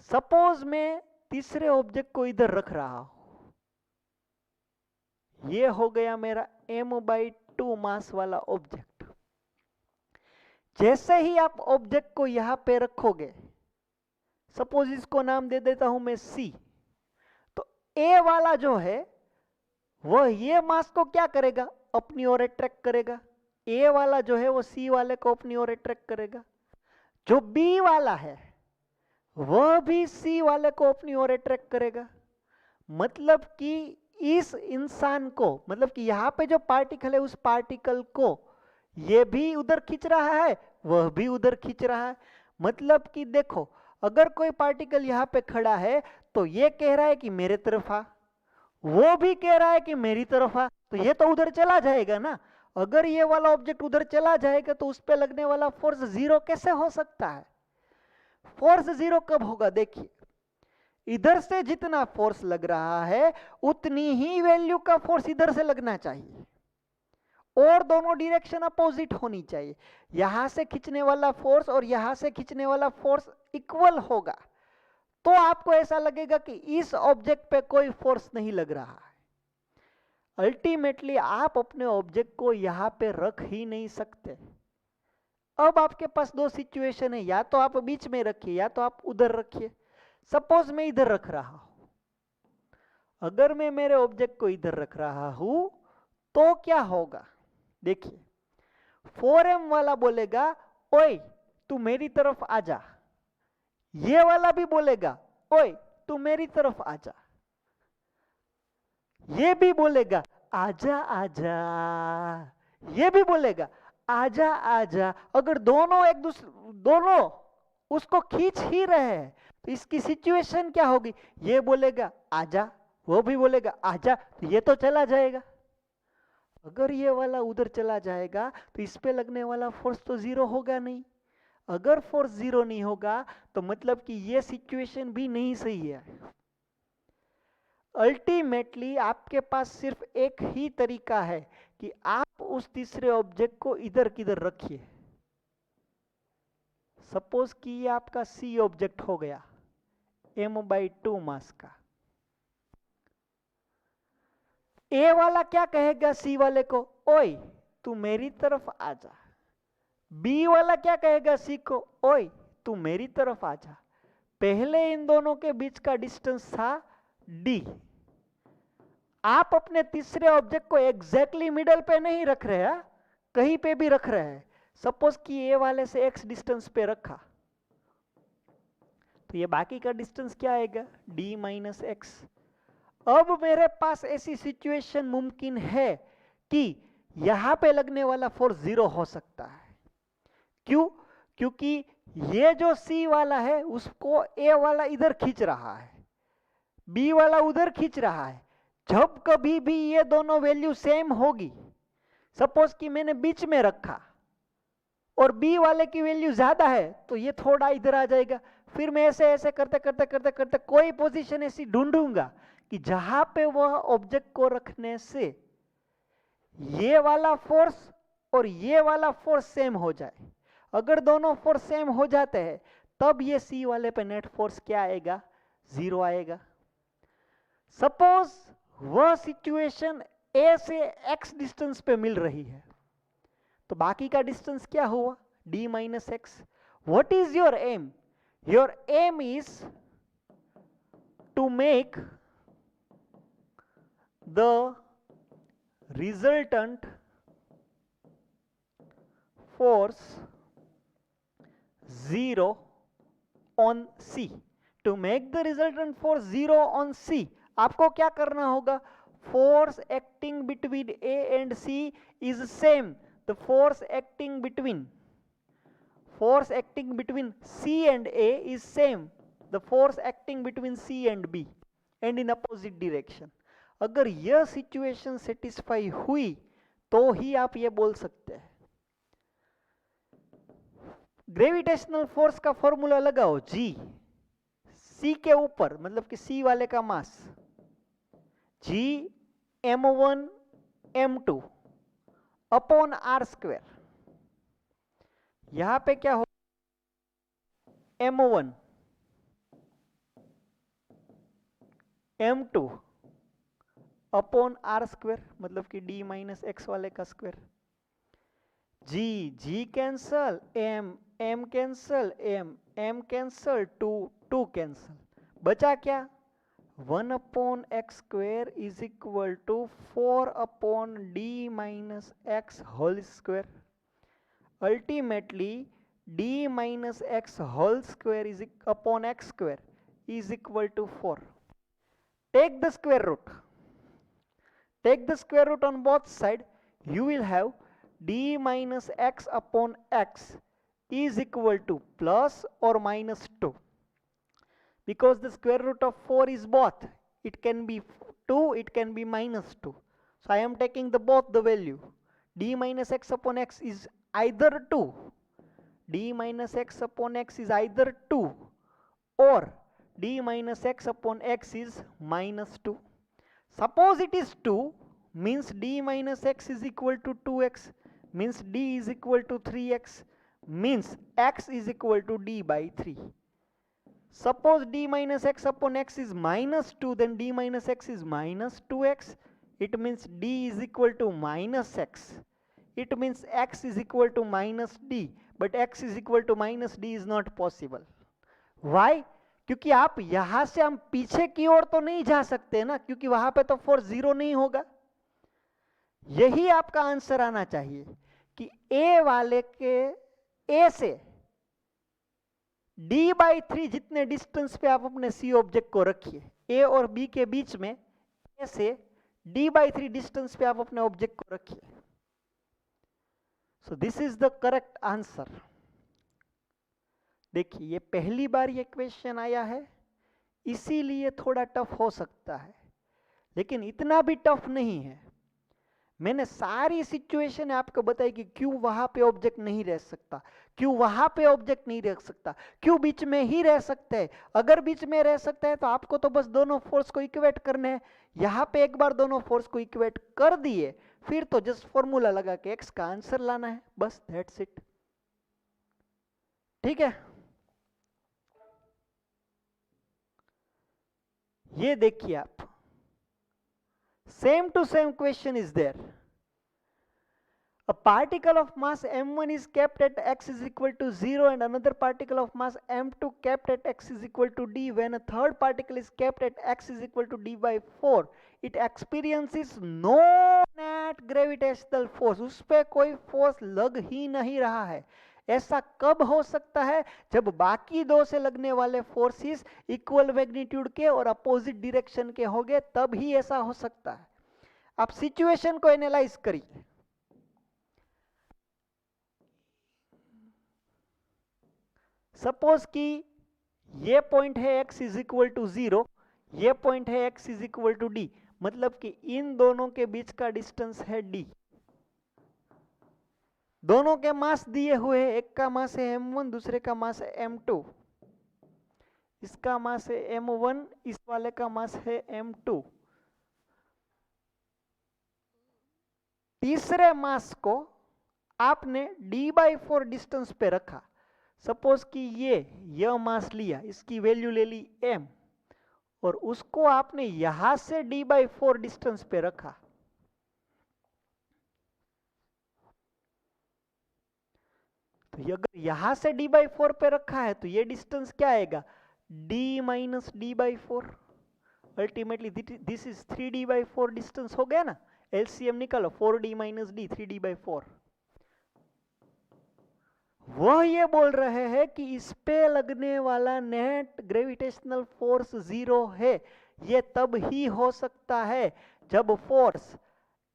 सपोज मैं तीसरे ऑब्जेक्ट को इधर रख रहा हूं. ये हो गया मेरा m by 2 मास वाला ऑब्जेक्ट. जैसे ही आप ऑब्जेक्ट को यहां पे रखोगे, सपोज इसको नाम दे देता हूं मैं c, तो a वाला जो है वह ये मास को क्या करेगा? अपनी ओर अट्रैक्ट करेगा. a वाला जो है वो c वाले को अपनी ओर अट्रैक्ट करेगा. जो b वाला है वह भी c वाले को अपनी ओर अट्रैक्ट करेगा. मतलब कि इस इंसान को, मतलब कि यहां पे जो पार्टिकल है उस पार्टिकल को ये भी उधर खींच रहा है, वह भी उधर खींच रहा है. मतलब कि देखो, अगर कोई पार्टिकल यहां पे खड़ा है तो ये कह रहा है कि मेरे तरफ आ, वो भी कह रहा है कि मेरी तरफ आ, तो ये तो उधर चला जाएगा ना. अगर ये वाला ऑब्जेक्ट उधर चला जाएगा तो उस पे लगने वाला फोर्स 0 कैसे हो सकता है? फोर्स 0 कब होगा? देखिए, इधर से जितना फोर्स लग रहा है उतनी ही वैल्यू का फोर्स इधर से लगना चाहिए और दोनों डायरेक्शन अपोजिट होनी चाहिए. यहां से खींचने वाला फोर्स और यहां से खींचने वाला फोर्स इक्वल होगा तो आपको ऐसा लगेगा कि इस ऑब्जेक्ट पे कोई फोर्स नहीं लग रहा है. अल्टीमेटली आप अपने ऑब्जेक्ट को यहां पे रख ही नहीं सकते. अब आपके पास दो सिचुएशन है, या तो आप बीच में रखिए या तो आप उधर रखिए. सपोज मैं इधर रख रहा हूं. अगर मैं मेरे ऑब्जेक्ट को इधर रख रहा हूं तो क्या होगा? देखिए, 4m वाला बोलेगा ओए तू मेरी तरफ आजा, ये वाला भी बोलेगा ओए तू मेरी तरफ आजा, ये भी बोलेगा आजा आजा, ये भी बोलेगा आजा आजा. अगर दोनों उसको खींच ही रहे हैं तो इसकी सिचुएशन क्या होगी? ये बोलेगा आजा, वो भी बोलेगा आजा, तो ये तो चला जाएगा. अगर ये वाला उधर चला जाएगा तो इस पे लगने वाला फोर्स तो 0 होगा नहीं. अगर फोर्स 0 नहीं होगा तो मतलब कि ये सिचुएशन भी नहीं सही है। अल्टीमेटली आपके पास सिर्फ एक ही तरीका है कि आप उस तीसरे ऑब्जेक्ट को इधर किधर रखिए। सपोज कि ये आपका सी ऑब्जेक्ट हो गया m/2 मास का। ए वाला क्या कहेगा सी वाले को, ओए तू मेरी तरफ आ जा। बी वाला क्या कहेगा सी को, ओए तू मेरी तरफ आ जा। पहले इन दोनों के बीच का डिस्टेंस था डी। आप अपने तीसरे ऑब्जेक्ट को एग्जैक्टली मिडल पे नहीं रख रहे हैं, कहीं पे भी रख रहे हैं। सपोज कि ए वाले से एक्स डिस्टेंस पे रखा तो ये बाकी का डिस्टेंस क्या आएगा, डी माइनस एक्स। अब मेरे पास ऐसी सिचुएशन मुमकिन है कि यहां पे लगने वाला फोर्स 0 हो सकता है। क्यों? क्योंकि ये जो सी वाला है उसको ए वाला इधर खींच रहा है, बी वाला उधर खींच रहा है। जब कभी भी ये दोनों वैल्यू सेम होगी, सपोज कि मैंने बीच में रखा और बी वाले की वैल्यू ज्यादा है तो ये थोड़ा इधर आ जाएगा। फिर मैं ऐसे ऐसे करते करते करते करते कोई पोजीशन ऐसी ढूंढूंगा कि जहां पे वह ऑब्जेक्ट को रखने से ये वाला फोर्स और ये वाला फोर्स सेम हो जाए। अगर दोनों फोर्स सेम हो जाते हैं तब ये सी वाले पे नेट फोर्स क्या आएगा, 0 आएगा। सपोज वह सिचुएशन ए से एक्स डिस्टेंस पे मिल रही है तो बाकी का डिस्टेंस क्या हुआ, d minus x. What is your aim? Your aim is to make the resultant force 0 on C. To make the resultant force 0 on C, आपको क्या करना होगा, force acting between A and C is same. The force acting between C and A is same. The force acting between C and B and in opposite direction. अगर यह situation satisfy हुई तो ही आप ये बोल सकते हैं। ग्रेविटेशनल फोर्स का फॉर्मूला लगाओ, जी सी के ऊपर मतलब कि सी वाले का mass G m1 m2 upon r square. यहां पे क्या हो, m1 m2 upon r square मतलब कि डी माइनस एक्स वाले का square. G cancel, m cancel, m cancel, two cancel, बचा क्या, 1 upon x square is equal to 4 upon d minus x whole square. Ultimately d minus x whole square is upon x square is equal to 4। Take the square root. Take the square root on both sides. You will have d minus x upon x is equal to plus or minus 2. Because the square root of 4 is both. It can be 2, it can be minus 2. So I am taking the both the value. D minus x upon x is either 2. D minus x upon x is either 2 or d minus x upon x is minus 2. Suppose it is 2, means d minus x is equal to 2x, means d is equal to 3x, means x is equal to d by 3. Suppose d minus x upon x is minus 2, then d minus x is minus 2x. It means d is equal to minus x. It means x is equal to minus d, but x is equal to minus d is not possible. Why? क्योंकि आप यहां से हम पीछे की ओर तो नहीं जा सकते ना, क्योंकि वहां पे तो फोर्स 0 नहीं होगा। यही आपका आंसर आना चाहिए कि ए वाले के ए से d बाई 3 जितने डिस्टेंस पे आप अपने सी ऑब्जेक्ट को रखिए, ए और बी के बीच में ए से d बाई 3 डिस्टेंस पे आप अपने ऑब्जेक्ट को रखिए। So this is the correct answer. देखिए ये पहली बार ये क्वेश्चन आया है इसीलिए थोड़ा टफ हो सकता है, लेकिन इतना भी टफ नहीं है। मैंने सारी सिचुएशन आपको बताई कि क्यों वहां पे ऑब्जेक्ट नहीं रह सकता, क्यों वहां पे ऑब्जेक्ट नहीं रह सकता, क्यों बीच में ही रह सकता है। अगर बीच में रह सकता है तो आपको तो बस दोनों फोर्स को इक्वेट करने हैं। यहां पे एक बार दोनों फोर्स को इक्वेट कर दिए, फिर तो जस्ट फॉर्मूला लगा के एक्स का आंसर लाना है, बस दैट्स इट। ठीक है, ये देखिए आप, same to same question is there. A particle of mass m1 is kept at x is equal to 0 and another particle of mass m2 kept at x is equal to d. When a third particle is kept at x is equal to d by 4, it experiences no net gravitational force. उस पे कोई force लग ही नहीं रहा है। ऐसा कब हो सकता है? जब बाकी दो से लगने वाले फोर्सेस इक्वल मैग्नीट्यूड के और अपोजिट डायरेक्शन के होंगे, तब ही ऐसा हो सकता है। आप सिचुएशन को एनालाइज करिए। सपोज कि ये पॉइंट है x इज इक्वल टू 0, ये पॉइंट है x is equal to d, मतलब कि इन दोनों के बीच का डिस्टेंस है d। दोनों के मास दिए हुए, एक का मास है m1, दूसरे का मास है m2। इसका मास है m1, इस वाले का मास है m2। तीसरे मास को आपने d/4 डिस्टेंस पे रखा। सपोज कि यह मास लिया, इसकी वैल्यू ले ली m, और उसको आपने यहां से d/4 डिस्टेंस पे रखा। तो अगर यहां से d/4 पे रखा है तो ये डिस्टेंस क्या आएगा? d minus d/4। Ultimately this is 3d/4 distance हो गया ना। एलसीएम निकालो, 4d माइनस d, 3d/4। वह ये बोल रहे हैं कि इस पे लगने वाला नेट ग्रेविटेशनल फोर्स 0 है। ये तब ही हो सकता है जब force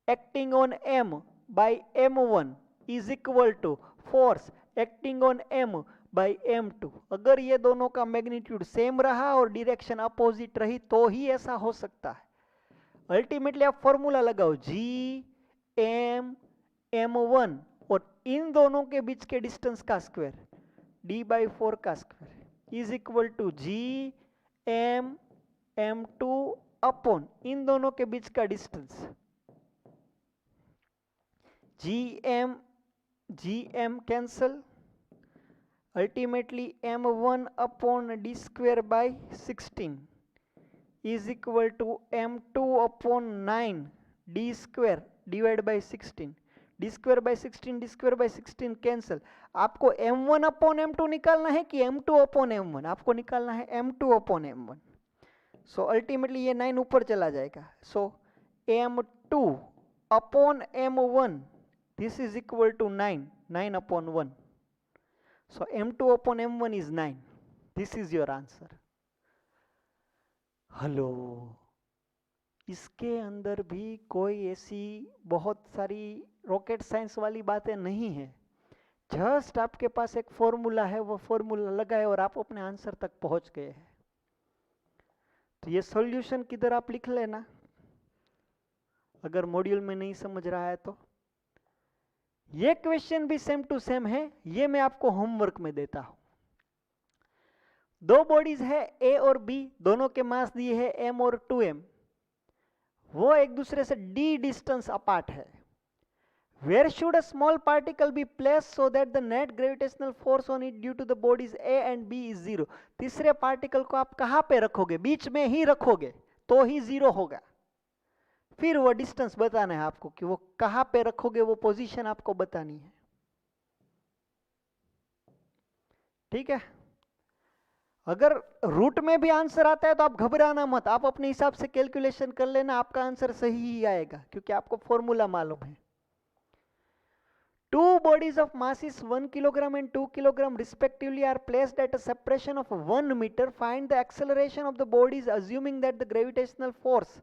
acting on m by m1 is equal to force acting on m by m2। अगर ये दोनों का मैग्नीट्यूड सेम रहा और डायरेक्शन अपोजिट रही तो ही ऐसा हो सकता है। अल्टीमेटली आप फॉर्मूला लगाओ, g m m1 और इन दोनों के बीच के डिस्टेंस का स्क्वायर d/4 का square is equal to g m m2 upon इन दोनों के बीच का distance gm cancel, ultimately m1 upon d square by 16 is equal to m2 upon 9 d square divide by 16। d square by 16, d square by 16 cancel. आपको m1 upon m2 निकालना है कि m2 upon m1? आपको निकालना है m2 upon m1। So ultimately ये 9 ऊपर चला जाएगा। So m2 upon m1 this is equal to 9 upon 1। So m2 upon m1 is 9। This is your answer. Hello, इसके अंदर भी कोई ऐसी बहुत सारी रॉकेट साइंस वाली बातें नहीं है। जस्ट आपके पास एक फॉर्मूला है, वो फॉर्मूला लगाए और आप अपने आंसर तक पहुंच गए हैं। तो ये सॉल्यूशन किधर आप लिख लेना, अगर मॉड्यूल में नहीं समझ रहा है तो। ये क्वेश्चन भी सेम टू सेम है, ये मैं आपको होमवर्क में देता हूं। दो बॉडीज है ए और बी, दोनों के मास दिए है m और 2m। वो एक दूसरे से d डिस्टेंस अपार्ट है। Where should a small particle be placed so that the net gravitational force on it due to the bodies A and B is 0? तीसरे पार्टिकल को आप कहां पे रखोगे? बीच में ही रखोगे तो ही 0 होगा। फिर वो डिस्टेंस बताना है आपको कि वो कहां पे रखोगे, वो पोजीशन आपको बतानी है। ठीक है, अगर रूट में भी आंसर आता है तो आप घबराना मत, आप अपने हिसाब से कैलकुलेशन कर लेना, आपका आंसर सही ही आएगा क्योंकि आपको फॉर्मूला मालूम है। Two bodies of masses 1 kilogram and 2 kilogram respectively are placed at a separation of 1 meter. Find the acceleration of the bodies assuming that the gravitational force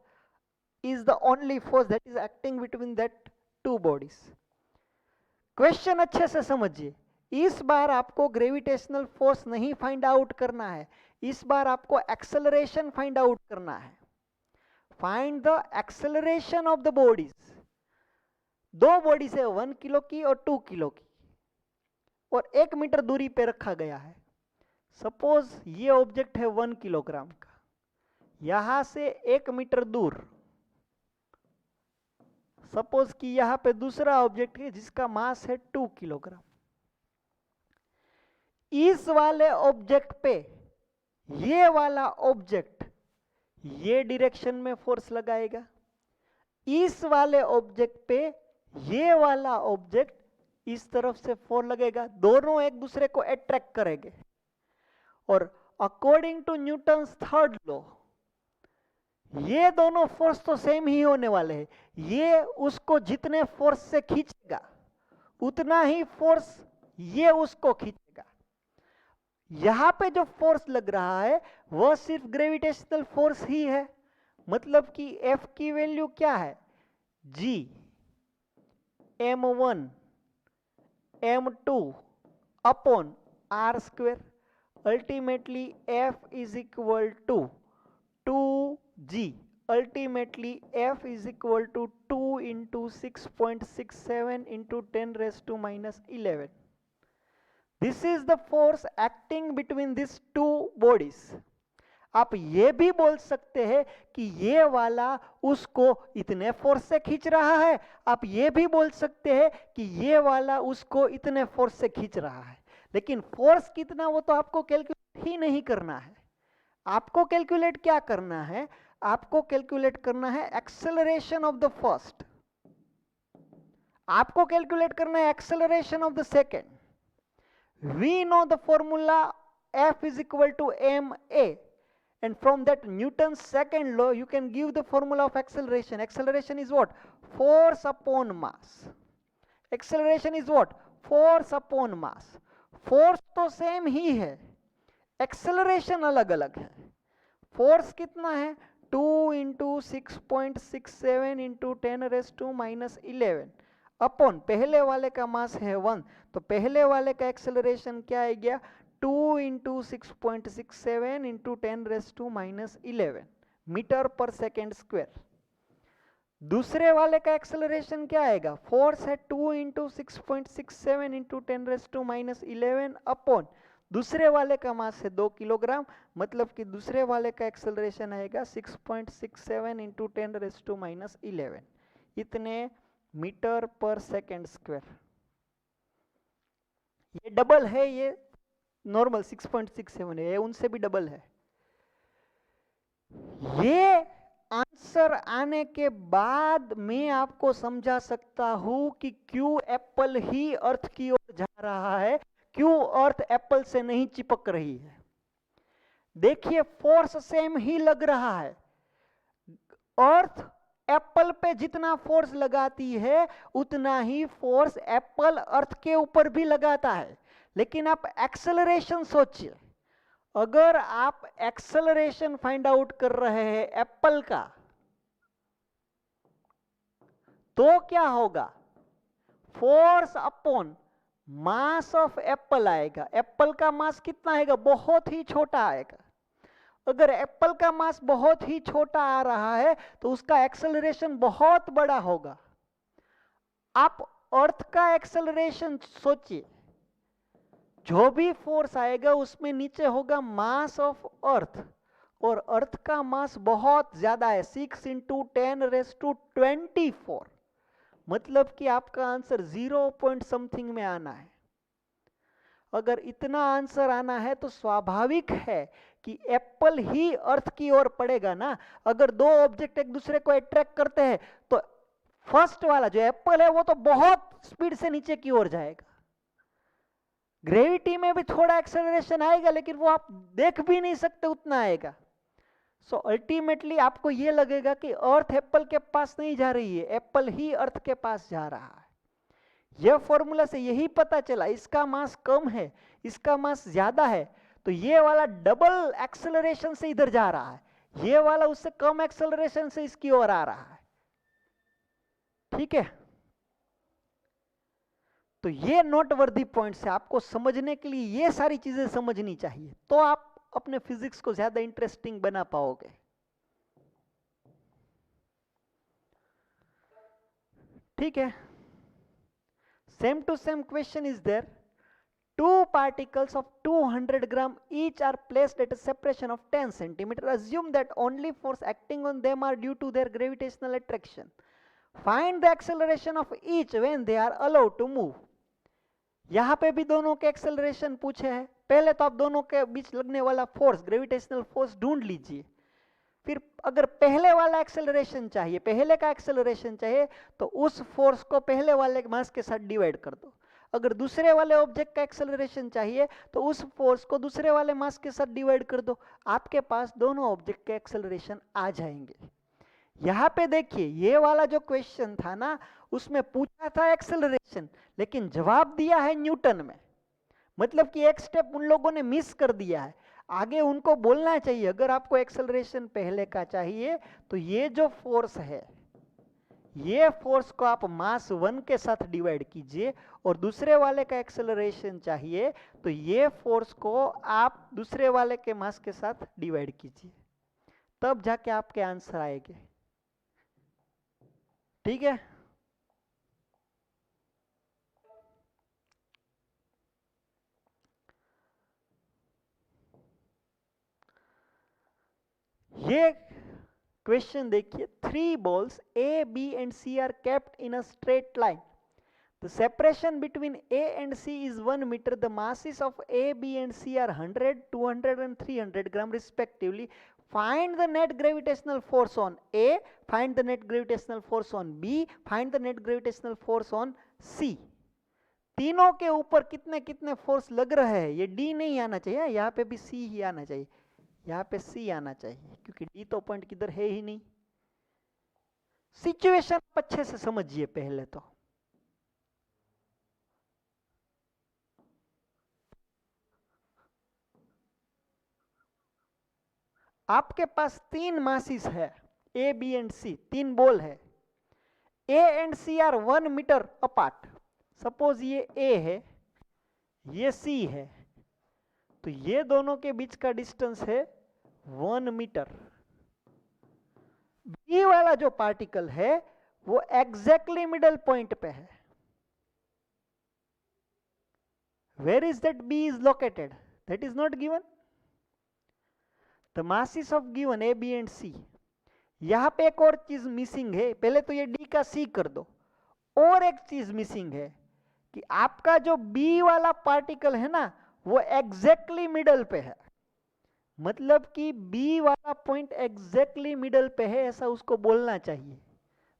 is the only force that is acting between that two bodies. Question अच्छे से समझिए। इस बार आपको gravitational force नहीं find out करना है, इस बार आपको एक्सेलरेशन फाइंड आउट करना है। Find the acceleration of the bodies. दो बॉडीज है 1 किलो की और 2 किलो की, और 1 मीटर दूरी पे रखा गया है। सपोज ये ऑब्जेक्ट है 1 किलोग्राम का, यहां से 1 मीटर दूर सपोज कि यहां पे दूसरा ऑब्जेक्ट है जिसका मास है 2 किलोग्राम। इस वाले ऑब्जेक्ट पे ये वाला ऑब्जेक्ट ये डायरेक्शन में फोर्स लगाएगा, इस वाले ऑब्जेक्ट पे ये वाला ऑब्जेक्ट इस तरफ से फोर्स लगेगा, दोनों एक दूसरे को अट्रैक्ट करेंगे। और according to Newton's third law ये दोनों फोर्स तो सेम ही होने वाले हैं। ये उसको जितने फोर्स से खींचेगा उतना ही फोर्स ये उसको खींचेगा। यहां पे जो फोर्स लग रहा है वह सिर्फ ग्रेविटेशनल फोर्स ही है, मतलब कि F की वैल्यू क्या है, G m1 m2 upon r square. Ultimately F is equal to 2G, ultimately F is equal to 2 into 6.67 into 10⁻⁻11। This is the force acting between this two bodies. आप ये भी बोल सकते हैं कि ये वाला उसको इतने फोर्स से खींच रहा है, आप ये भी बोल सकते हैं कि ये वाला उसको इतने फोर्स से खींच रहा है, लेकिन फोर्स कितना वो तो आपको कैलकुलेट ही नहीं करना है। आपको कैलकुलेट क्या करना है, आपको कैलकुलेट करना है एक्सेलरेशन ऑफ द फर्स्ट, आपको कैलकुलेट करना है acceleration of the second. We know the formula F is equal to ma, and from that Newton's second law you can give the formula of acceleration. Acceleration is what? Force upon mass. Acceleration is what? Force upon mass. Force तो same ही है, acceleration अलग अलग है। Force कितना है 2 into 6.67 into 10⁻⁻11 upon पहले वाले का मास है 1, तो पहले वाले का एक्सेलरेशन क्या आ गया 2 इंटू 6.67 इंटू 10⁻⁻11 मीटर पर सेकेंड स्क्वायर। दूसरे वाले का एक्सेलरेशन क्या आएगा, फोर्स है 2 इंटू 6.67 इंटू 10⁻⁻11 अपॉन दूसरे वाले का मास है 2 किलोग्राम, मतलब कि दूसरे वाले का एक्सेलरेशन आएगा 6.67 इंटू 10⁻⁻11 इतने मीटर पर सेकेंड स्क्वायर। ये डबल है, ये नॉर्मल 6.67 है, ये उनसे भी डबल है। ये आंसर आने के बाद मैं आपको समझा सकता हूं कि क्यों एप्पल ही अर्थ की ओर जा रहा है, क्यों अर्थ एप्पल से नहीं चिपक रही है। देखिए फोर्स सेम ही लग रहा है, अर्थ एप्पल पे जितना फोर्स लगाती है उतना ही फोर्स एप्पल अर्थ के ऊपर भी लगाता है। लेकिन आप एक्सेलरेशन सोचिए, अगर आप एक्सेलरेशन फाइंड आउट कर रहे हैं एप्पल का, तो क्या होगा, force upon mass of Apple आएगा। एप्पल का मास कितना आएगा, बहुत ही छोटा आएगा। अगर एप्पल का मास बहुत ही छोटा आ रहा है तो उसका एक्सेलरेशन बहुत बड़ा होगा। आप अर्थ का एक्सेलरेशन सोचिए, जो भी फोर्स आएगा उसमें नीचे होगा मास ऑफ अर्थ, और अर्थ का मास बहुत ज्यादा है 6 इंटू 10⁻24, मतलब कि आपका आंसर 0 पॉइंट समथिंग में आना है। अगर इतना आंसर आना है तो स्वाभाविक है कि एप्पल ही अर्थ की ओर पड़ेगा ना। अगर दो ऑब्जेक्ट एक दूसरे को अट्रैक्ट करते हैं तो फर्स्ट वाला जो एप्पल है वो तो बहुत स्पीड से नीचे की ओर जाएगा। ग्रेविटी में भी थोड़ा एक्सेलरेशन आएगा, लेकिन वो आप देख भी नहीं सकते उतना आएगा। सो अल्टीमेटली आपको ये लगेगा कि अर्थ एप्पल के पास नहीं जा रही है, एप्पल ही अर्थ के पास जा रहा है। यह फॉर्मूला से यही पता चला, इसका मास कम है, इसका मास ज्यादा है, तो ये वाला डबल एक्सेलरेशन से इधर जा रहा है, ये वाला उससे कम एक्सेलरेशन से इसकी ओर आ रहा है। ठीक है, तो ये नोटवर्दी पॉइंट्स है, आपको समझने के लिए ये सारी चीजें समझनी चाहिए, तो आप अपने फिजिक्स को ज्यादा इंटरेस्टिंग बना पाओगे। ठीक है, Same to same question is there. Two particles of 200 gram each are placed at a separation of 10 centimeter. Assume that only force acting on them are due to their gravitational attraction. Find the acceleration of each when they are allowed to move. यहाँ पे भी दोनों के acceleration पूछे हैं. पहले तो आप दोनों के बीच लगने वाला फोर्स, ग्रेविटेशनल फोर्स ढूंढ लीजिए. फिर अगर पहले वाला एक्सेलरेशन चाहिए, पहले का एक्सेलरेशन चाहिए, तो उस फोर्स को पहले वाले मास के साथ डिवाइड कर दो. अगर दूसरे वाले ऑब्जेक्ट का एक्सेलरेशन चाहिए तो उस फोर्स को दूसरे वाले मास के साथ डिवाइड कर दो. आपके पास दोनों ऑब्जेक्ट के एक्सेलरेशन आ जाएंगे. यहाँ पे देखिए, ये वाला जो क्वेश्चन था ना, उसमें पूछा था एक्सेलरेशन, लेकिन जवाब दिया है न्यूटन में. मतलब कि एक स्टेप उन लोगों ने मिस कर दिया है. आगे उनको बोलना चाहिए, अगर आपको एक्सेलरेशन पहले का चाहिए तो ये जो फोर्स है, ये फोर्स को आप मास 1 के साथ डिवाइड कीजिए, और दूसरे वाले का एक्सेलरेशन चाहिए तो ये फोर्स को आप दूसरे वाले के मास के साथ डिवाइड कीजिए, तब जाके आपके आंसर आएंगे. ठीक है. ये क्वेश्चन देखिए. 3 balls A, B and C are kept in a straight line. The separation between A and C is 1 meter. The masses of A, B and C are 100, 200 and 300 gram respectively. Find the net gravitational force on A, find the net gravitational force on B, find the net gravitational force on C. तीनों के ऊपर कितने कितने force लग रहे हैं. ये D नहीं आना चाहिए, यहाँ पे भी C ही आना चाहिए, यहाँ पे C आना चाहिए, क्योंकि D तो पॉइंट किधर है ही नहीं. सिचुएशन अच्छे से समझिए पहले तो. आपके पास 3 मासिस है, A, B and C, 3 ball है. A and C are 1 metre apart. Suppose ये A है, ये C है, तो ये दोनों के बीच का डिस्टेंस है 1 मीटर. B वाला जो पार्टिकल है वो एग्जैक्टली मिडल पॉइंट पे है. Where is that B is located? That is not given. The masses of given A, B and C. यहां पे एक और चीज मिसिंग है. पहले तो ये D का C कर दो. और एक चीज मिसिंग है कि आपका जो B वाला पार्टिकल है ना, वो एग्जैक्टली मिडल पे है. मतलब कि B वाला पॉइंट एग्जैक्टली मिडल पे है, ऐसा उसको बोलना चाहिए.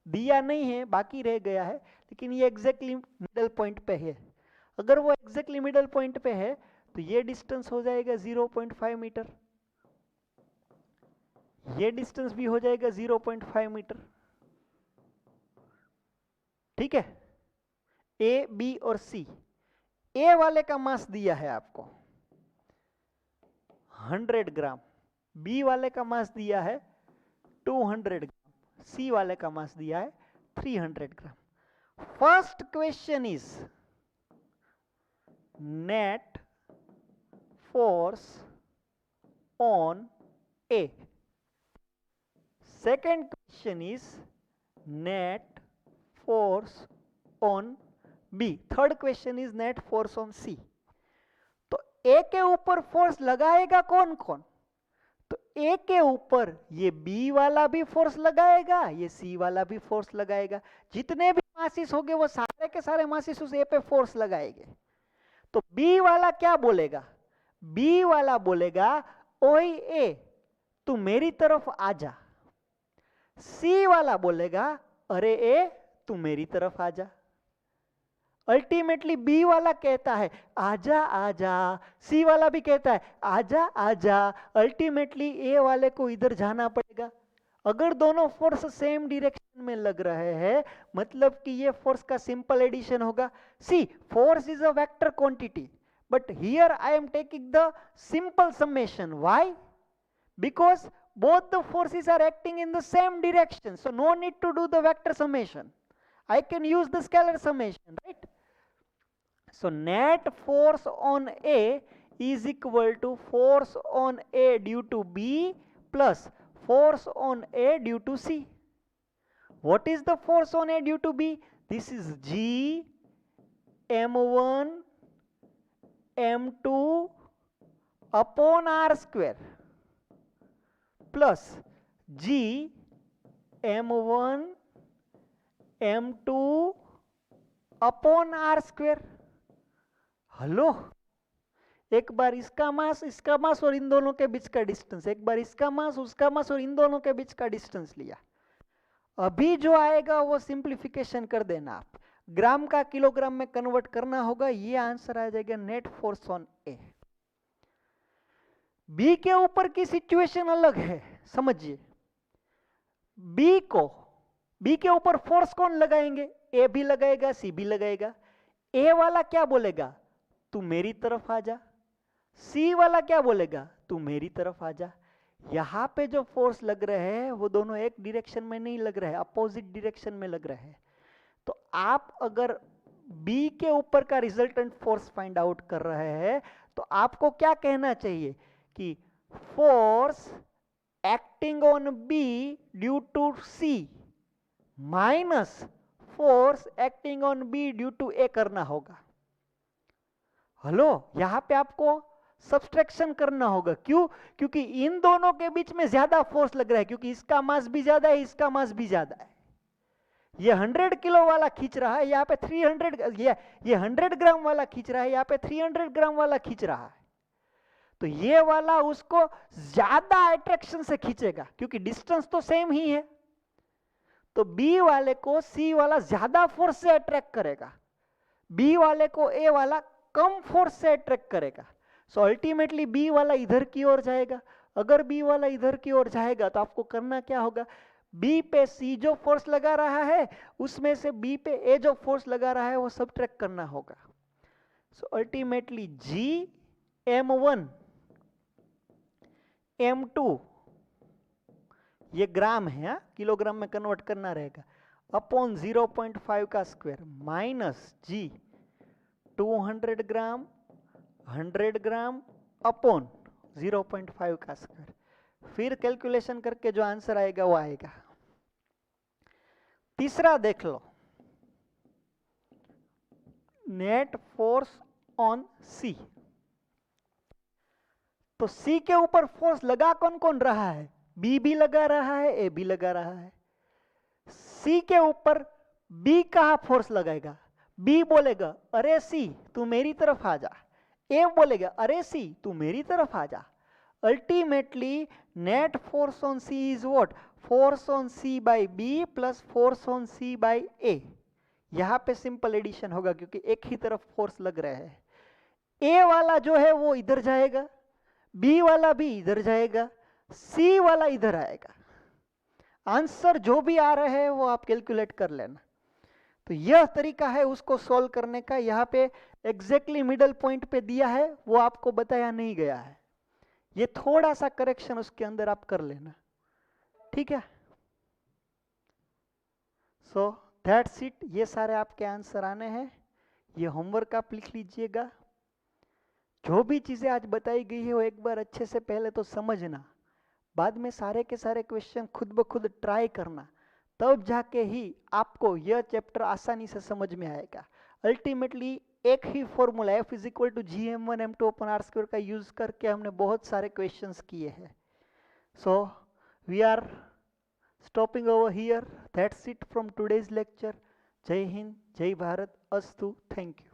दिया नहीं है, बाकी रह गया है, लेकिन ये एग्जैक्टली मिडल पॉइंट पे है. अगर वो एग्जैक्टली मिडल पॉइंट पे है तो ये डिस्टेंस हो जाएगा 0.5 मीटर. ये डिस्टेंस भी हो जाएगा 0.5 मीटर. ठीक है. ए, बी और सी. ए वाले का मास दिया है आपको 100 ग्राम, बी वाले का मास दिया है 200 ग्राम, सी वाले का मास दिया है 300 gram. First question is net force on A. Second question is net force on B. Third question is net force on C. तो A के ऊपर फोर्स लगाएगा कौन कौन? तो A के ऊपर ये B वाला भी फोर्स लगाएगा, ये C वाला भी फोर्स लगाएगा. जितने भी मासिस होंगे वो सारे के सारे मासिस उस A पे फोर्स लगाएंगे. तो B वाला क्या बोलेगा? B वाला बोलेगा, ओए A तू मेरी तरफ आजा. सी वाला बोलेगा, अरे ए तू मेरी तरफ आजा. अल्टीमेटली बी वाला कहता है आजा आजा, सी वाला भी कहता है आजा आजा. अल्टीमेटली ए वाले को इधर जाना पड़ेगा. अगर दोनों फोर्स सेम डायरेक्शन में लग रहे हैं, मतलब कि ये फोर्स का सिंपल एडिशन होगा. See force is a vector quantity, but here I am taking the simple summation. Why? Because both the forces are acting in the same direction, so no need to do the vector summation. I can use the scalar summation, right? So net force on A is equal to force on A due to B plus force on A due to C. What is the force on A due to B? This is G m1 m2 upon r square plus g m1 m2 upon r square. Hello, एक बार इसका मास और इन दोनों के बीच का distance, एक बार इसका मास उसका मास और इन दोनों के बीच का डिस्टेंस लिया। अभी जो आएगा वो सिंप्लीफिकेशन कर देना आप, ग्राम का किलोग्राम में कन्वर्ट करना होगा, ये आंसर आ जाएगा net force on A. B के ऊपर की सिचुएशन अलग है, समझिए। बी के ऊपर फोर्स कौन लगाएंगे? ए भी लगाएगा, सी भी लगाएगा। ए वाला क्या बोलेगा? तू मेरी तरफ आ जा। सी वाला क्या बोलेगा? तू मेरी तरफ आ जा। यहां पे जो फोर्स लग रहे हैं वो दोनों एक डायरेक्शन में नहीं लग रहे हैं, अपोजिट डायरेक्शन में लग रहे हैं। तो आप अगर बी के ऊपर का रिजल्टेंट फोर्स फाइंड आउट कर रहे हैं तो आपको क्या कहना चाहिए कि force acting on B due to C minus force acting on B due to A करना होगा। हेलो, यहां पे आपको सब्सट्रैक्शन करना होगा। क्यों? क्योंकि इन दोनों के बीच में ज्यादा फोर्स लग रहा है, क्योंकि इसका मास भी ज्यादा है, इसका मास भी ज्यादा है। ये 100 किलो वाला खींच रहा है, यहाँ पे 300, ये 100 ग्राम वाला खींच रहा है, यहाँ पे 300 ग्राम वाला खींच रहा है। तो ये वाला उसको ज्यादा अट्रैक्शन से खींचेगा, क्योंकि डिस्टेंस तो सेम ही है। तो बी वाले को सी वाला ज्यादा फोर्स से अट्रैक्ट करेगा, बी वाले को ए वाला कम फोर्स से अट्रैक्ट करेगा। सो अल्टीमेटली बी वाला इधर की ओर जाएगा। अगर बी वाला इधर की ओर जाएगा तो आपको करना क्या होगा? बी पे सी जो फोर्स लगा रहा है उसमें से बी पे ए जो फोर्स लगा रहा है वो सबट्रैक्ट करना होगा। सो अल्टीमेटली जी m1 m2, ये ग्राम है, किलोग्राम में कन्वर्ट करना रहेगा, अपॉन 0.5 का स्क्वायर माइनस जी 200 ग्राम 100 ग्राम अपॉन 0.5 का स्क्वायर। फिर कैलकुलेशन करके जो आंसर आएगा वो आएगा। तीसरा देख लो, नेट फोर्स ऑन सी। तो सी के ऊपर फोर्स लगा कौन कौन रहा है? बी भी लगा रहा है, ए भी लगा रहा है। सी के ऊपर बी कहाँ फोर्स लगाएगा? बी बोलेगा अरे सी तू मेरी तरफ आ जा, ए बोलेगा अरे सी तू मेरी तरफ आ जा। Ultimately net force on C is what? Force on C by B plus force on C by A. यहां पे सिंपल एडिशन होगा क्योंकि एक ही तरफ फोर्स लग रहा है। ए वाला जो है वो इधर जाएगा, बी वाला भी इधर जाएगा, सी वाला इधर आएगा। आंसर जो भी आ रहे हैं वो आप कैलकुलेट कर लेना। तो यह तरीका है उसको सॉल्व करने का। यहाँ पे एग्जैक्टली मिडल पॉइंट पे दिया है, वो आपको बताया नहीं गया है। ये थोड़ा सा करेक्शन उसके अंदर आप कर लेना, ठीक है। सो दैट्स इट, ये सारे आपके आंसर आने हैं। ये होमवर्क आप लिख लीजिएगा। जो भी चीजें आज बताई गई है वो एक बार अच्छे से पहले तो समझना, बाद में सारे के सारे क्वेश्चन खुद ब खुद ट्राई करना, तब जाके ही आपको यह चैप्टर आसानी से समझ में आएगा। अल्टीमेटली एक ही formula F is equal to G m1 m2 upon r square का यूज करके हमने बहुत सारे क्वेश्चंस किए हैं। So we are stopping over here. That's it from today's lecture. जय हिंद, जय भारत, अस्तु, थैंक यू।